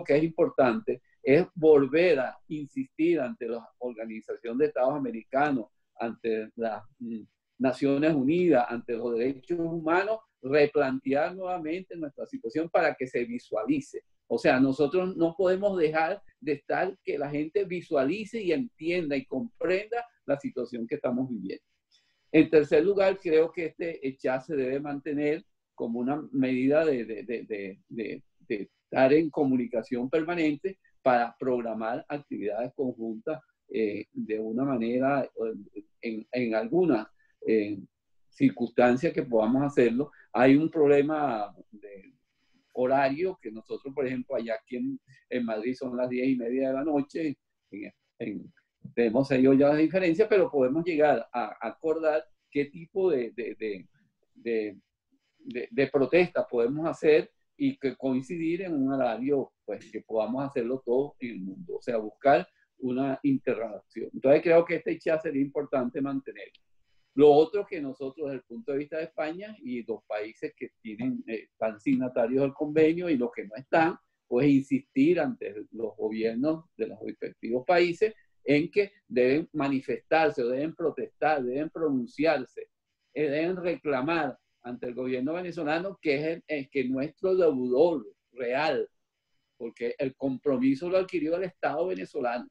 Speaker 4: que es importante es volver a insistir ante la Organización de Estados Americanos, ante las Naciones Unidas, ante los derechos humanos, replantear nuevamente nuestra situación para que se visualice. O sea, nosotros no podemos dejar de estar, que la gente visualice y entienda y comprenda la situación que estamos viviendo. En tercer lugar, creo que este chat se debe mantener como una medida de estar en comunicación permanente para programar actividades conjuntas de una manera, en algunas circunstancias que podamos hacerlo. Hay un problema de horario que nosotros, por ejemplo, allá aquí en Madrid son las 10:30 de la noche, tenemos ellos ya la diferencia, pero podemos llegar a acordar qué tipo de protesta podemos hacer y que coincidir en un horario, pues, que podamos hacerlo todos en el mundo, o sea, buscar una interrelación. Entonces creo que este chat sería importante mantener. Lo otro que nosotros, desde el punto de vista de España y los países que están signatarios del convenio y los que no están, pues insistir ante los gobiernos de los respectivos países en que deben manifestarse, deben protestar, deben pronunciarse, deben reclamar ante el gobierno venezolano, que es el que nuestro deudor real, porque el compromiso lo adquirió el Estado venezolano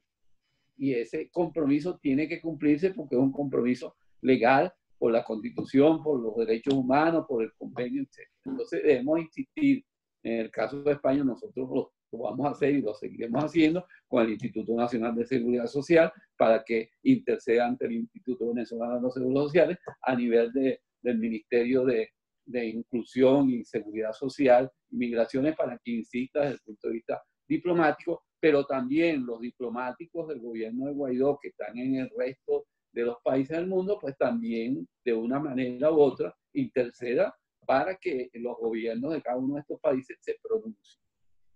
Speaker 4: y ese compromiso tiene que cumplirse porque es un compromiso legal por la Constitución, por los derechos humanos, por el convenio, etc. Entonces debemos insistir. En el caso de España, nosotros lo vamos a hacer y lo seguiremos haciendo con el Instituto Nacional de Seguridad Social para que interceda ante el Instituto Venezolano de los Seguros Sociales a nivel del Ministerio de Inclusión y Seguridad Social y Migraciones, para que insista desde el punto de vista diplomático, pero también los diplomáticos del gobierno de Guaidó que están en el resto de los países del mundo, pues también de una manera u otra interceda para que los gobiernos de cada uno de estos países se pronuncien.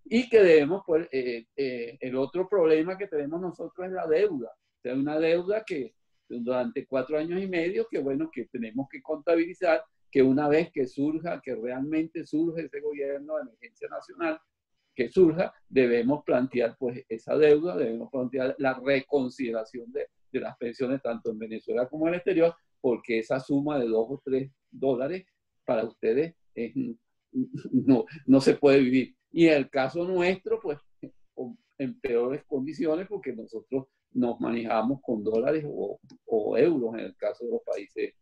Speaker 4: Y que debemos, pues, el otro problema que tenemos nosotros es la deuda. O sea, una deuda que durante 4 años y medio, que bueno, que tenemos que contabilizar, que una vez que surja, que realmente surge ese gobierno de emergencia nacional, que surja, debemos plantear pues esa deuda, debemos plantear la reconsideración de las pensiones tanto en Venezuela como en el exterior, porque esa suma de $2 o $3 para ustedes no se puede vivir. Y en el caso nuestro, pues en peores condiciones, porque nosotros nos manejamos con dólares o euros en el caso de los países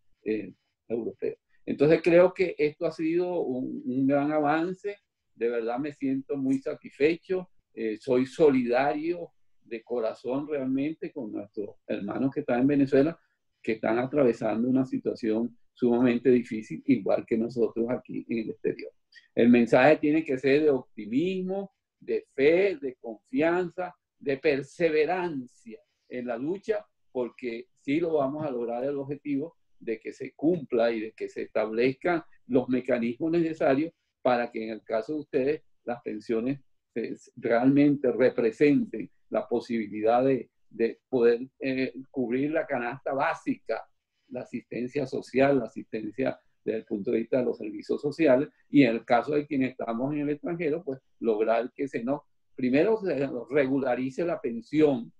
Speaker 4: europeos. Entonces creo que esto ha sido un gran avance. De verdad me siento muy satisfecho, soy solidario de corazón realmente con nuestros hermanos que están en Venezuela, que están atravesando una situación sumamente difícil, igual que nosotros aquí en el exterior. El mensaje tiene que ser de optimismo, de fe, de confianza, de perseverancia en la lucha, porque sí lo vamos a lograr el objetivo de que se cumpla y de que se establezcan los mecanismos necesarios para que en el caso de ustedes las pensiones realmente representen la posibilidad de poder cubrir la canasta básica, la asistencia social, la asistencia desde el punto de vista de los servicios sociales, y en el caso de quienes estamos en el extranjero, pues lograr que primero se nos regularice la pensión,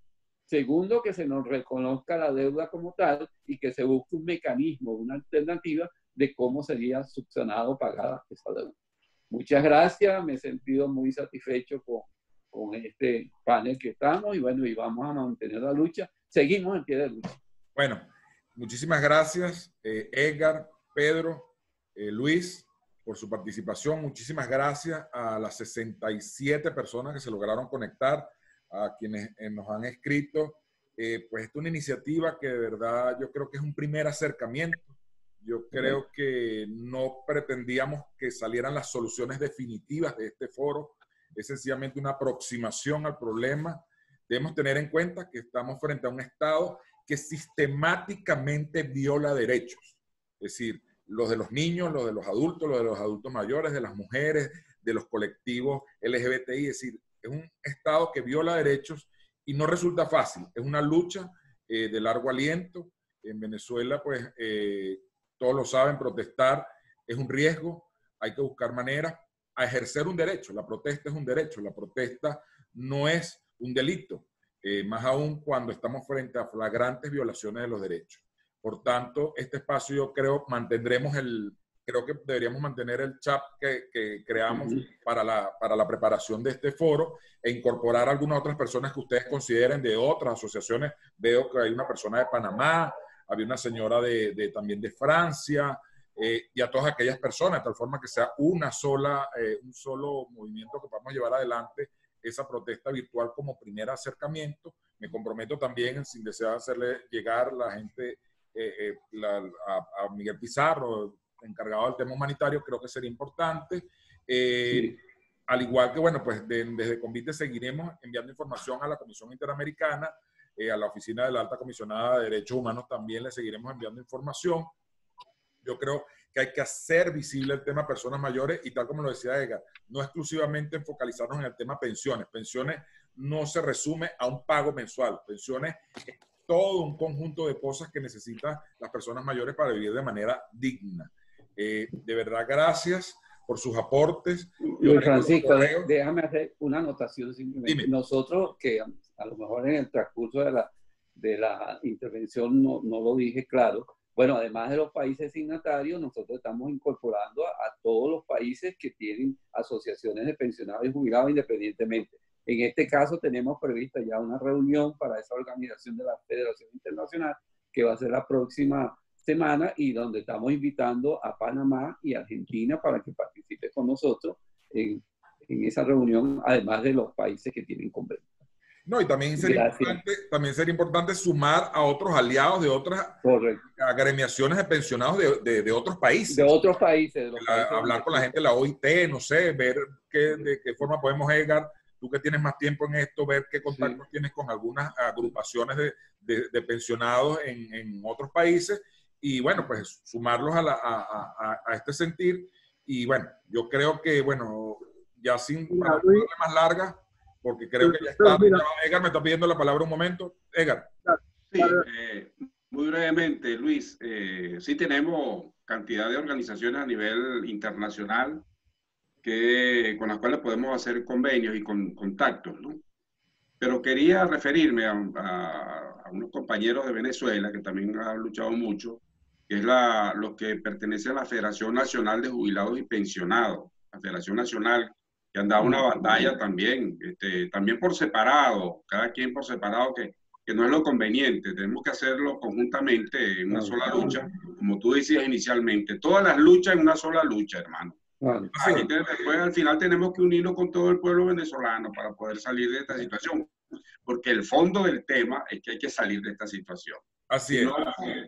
Speaker 4: segundo, que se nos reconozca la deuda como tal y que se busque un mecanismo, una alternativa de cómo sería subsanado o pagada esa deuda. Muchas gracias, me he sentido muy satisfecho con este panel que estamos y bueno, y vamos a mantener la lucha. Seguimos en pie de lucha.
Speaker 1: Bueno, muchísimas gracias, Edgar, Pedro, Luis, por su participación. Muchísimas gracias a las 67 personas que se lograron conectar, a quienes nos han escrito. Pues esta es una iniciativa que de verdad yo creo que es un primer acercamiento Yo creo que no pretendíamos que salieran las soluciones definitivas de este foro. Es sencillamente una aproximación al problema. Debemos tener en cuenta que estamos frente a un Estado que sistemáticamente viola derechos. Es decir, los de los niños, los de los adultos mayores, de las mujeres, de los colectivos LGBTI. Es decir, es un Estado que viola derechos y no resulta fácil. Es una lucha de largo aliento. En Venezuela, pues, todos lo saben, protestar es un riesgo. Hay que buscar maneras a ejercer un derecho. La protesta es un derecho. La protesta no es un delito. Más aún cuando estamos frente a flagrantes violaciones de los derechos. Por tanto, este espacio yo creo creo que deberíamos mantener el chat que creamos para la preparación de este foro e incorporar a algunas otras personas que ustedes consideren de otras asociaciones. Veo que hay una persona de Panamá, había una señora también de Francia, y a todas aquellas personas, de tal forma que sea un solo movimiento que podamos llevar adelante esa protesta virtual como primer acercamiento. Me comprometo también, sin desear hacerle llegar la gente a Miguel Pizarro, encargado del tema humanitario, creo que sería importante. Sí. Al igual que, bueno, pues desde Convite seguiremos enviando información a la Comisión Interamericana, a la Oficina de la Alta Comisionada de Derechos Humanos también le seguiremos enviando información. Yo creo que hay que hacer visible el tema personas mayores y tal como lo decía Edgar, no exclusivamente focalizarnos en el tema pensiones. Pensiones no se resume a un pago mensual. Pensiones es todo un conjunto de cosas que necesitan las personas mayores para vivir de manera digna. De verdad, gracias por sus aportes.
Speaker 4: Luis Francisco, déjame hacer una anotación simplemente.
Speaker 1: Dime.
Speaker 4: Nosotros, que a lo mejor en el transcurso de la intervención no lo dije claro, bueno, además de los países signatarios, nosotros estamos incorporando a todos los países que tienen asociaciones de pensionados y jubilados independientemente. En este caso tenemos prevista ya una reunión para esa organización de la Federación Internacional que va a ser la próxima semana y donde estamos invitando a Panamá y Argentina para que participe con nosotros en esa reunión, además de los países que tienen convenio.
Speaker 1: No, y también sería importante sumar a otros aliados de otras agremiaciones de pensionados de otros países.
Speaker 4: De otros países.
Speaker 1: Hablar con la gente de la OIT, no sé, ver de qué forma podemos llegar. Tú que tienes más tiempo en esto, ver qué contactos tienes con algunas agrupaciones de pensionados en otros países y, bueno, pues sumarlos a este sentir. Y, bueno, yo creo que, bueno, ya sin para más larga, porque creo que ya está. Edgar me está pidiendo la palabra un momento. Edgar.
Speaker 2: Sí, muy brevemente, Luis. Sí tenemos cantidad de organizaciones a nivel internacional con las cuales podemos hacer convenios y contactos, ¿no? Pero quería referirme a unos compañeros de Venezuela que también han luchado mucho, que es los que pertenecen a la Federación Nacional de Jubilados y Pensionados, la Federación Nacional, que han dado una batalla también, también por separado, cada quien por separado, que no es lo conveniente. Tenemos que hacerlo conjuntamente en una sola lucha, como tú decías inicialmente, todas las luchas en una sola lucha, hermano. Aquí después, al final tenemos que unirnos con todo el pueblo venezolano para poder salir de esta situación, porque el fondo del tema es que hay que salir de esta situación.
Speaker 1: Así es.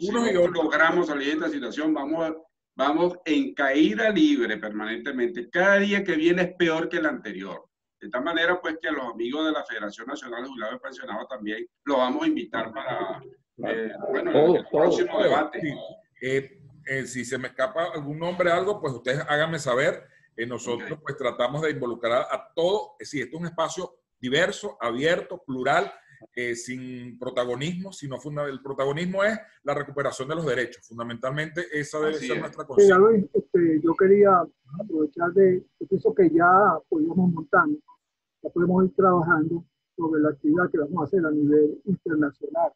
Speaker 2: Si no logramos salir de esta situación, vamos en caída libre permanentemente. Cada día que viene es peor que el anterior. De tal manera, pues, que a los amigos de la Federación Nacional de Jubilados y Pensionados también los vamos a invitar para el próximo debate.
Speaker 1: Sí. Si se me escapa algún nombre, algo, pues ustedes háganme saber. Nosotros pues tratamos de involucrar a todo. Sí, esto es un espacio diverso, abierto, plural, sin protagonismo, sino el protagonismo es la recuperación de los derechos. Fundamentalmente esa debe ser nuestra conciencia.
Speaker 3: Yo quería aprovechar yo pienso que ya podemos montando, ya podemos ir trabajando sobre la actividad que vamos a hacer a nivel internacional.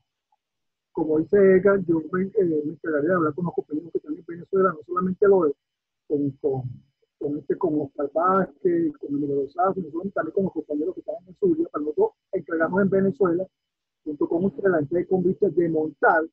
Speaker 3: Como dice Edgar, yo me encargaré de hablar con los compañeros que están en Venezuela, no solamente con Oscar Vázquez, con Emilio Rosado, sino también con los compañeros que están en el sur, para nosotros encargarnos en Venezuela, junto con ustedes, la gente de Convite, de montar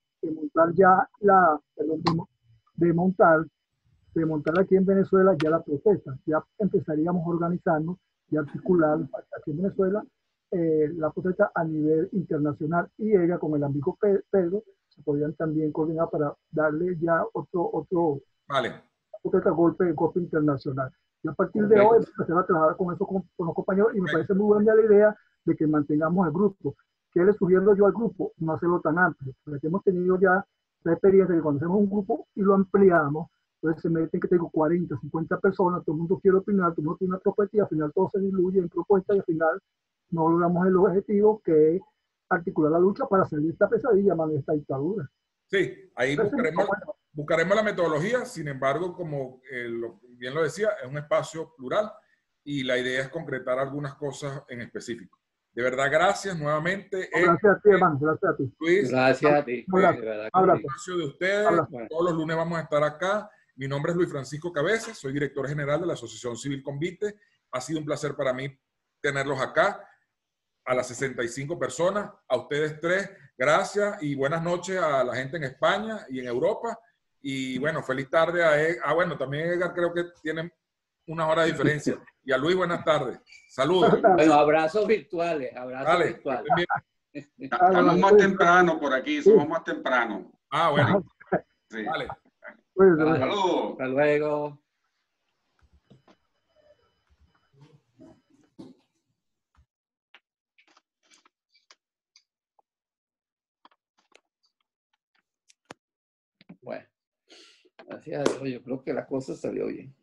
Speaker 3: aquí en Venezuela ya la protesta. Ya empezaríamos a organizarnos y articular aquí en Venezuela la protesta a nivel internacional y ella con el amigo Pedro se podían también coordinar para darle ya
Speaker 1: Vale.
Speaker 3: otro golpe internacional. Y a partir de hoy empezar a trabajar con eso con los compañeros y me parece muy buena la idea de que mantengamos el grupo. ¿Qué le sugiero yo al grupo? No hacerlo tan amplio, porque hemos tenido ya la experiencia de que cuando hacemos un grupo y lo ampliamos, entonces se meten, que tengo 40, 50 personas, todo el mundo quiere opinar, todo el mundo tiene una propuesta y al final todo se diluye en propuestas y al final no logramos el objetivo que es articular la lucha para salir de esta pesadilla, man, de esta dictadura.
Speaker 1: Sí, ahí buscaremos la metodología, sin embargo, como bien lo decía, es un espacio plural y la idea es concretar algunas cosas en específico. De verdad, gracias nuevamente.
Speaker 3: Gracias a ti, hermano, gracias a ti.
Speaker 4: Luis, gracias a ti.
Speaker 1: El espacio de ustedes, todos los lunes vamos a estar acá. Mi nombre es Luis Francisco Cabezas, soy director general de la Asociación Civil Convite. Ha sido un placer para mí tenerlos acá. A las 65 personas, a ustedes tres, gracias y buenas noches a la gente en España y en Europa. Y bueno, feliz tarde a Edgar. Bueno, también Edgar creo que tienen una hora de diferencia. Y a Luis, buenas tardes. Saludos.
Speaker 4: Bueno, abrazos virtuales. Abrazos virtuales.
Speaker 2: Estamos más temprano por aquí, somos más temprano.
Speaker 1: Ah, bueno. Sí. Vale.
Speaker 2: Saludos.
Speaker 4: Hasta luego. Bueno, gracias a Dios, yo creo que la cosa salió bien.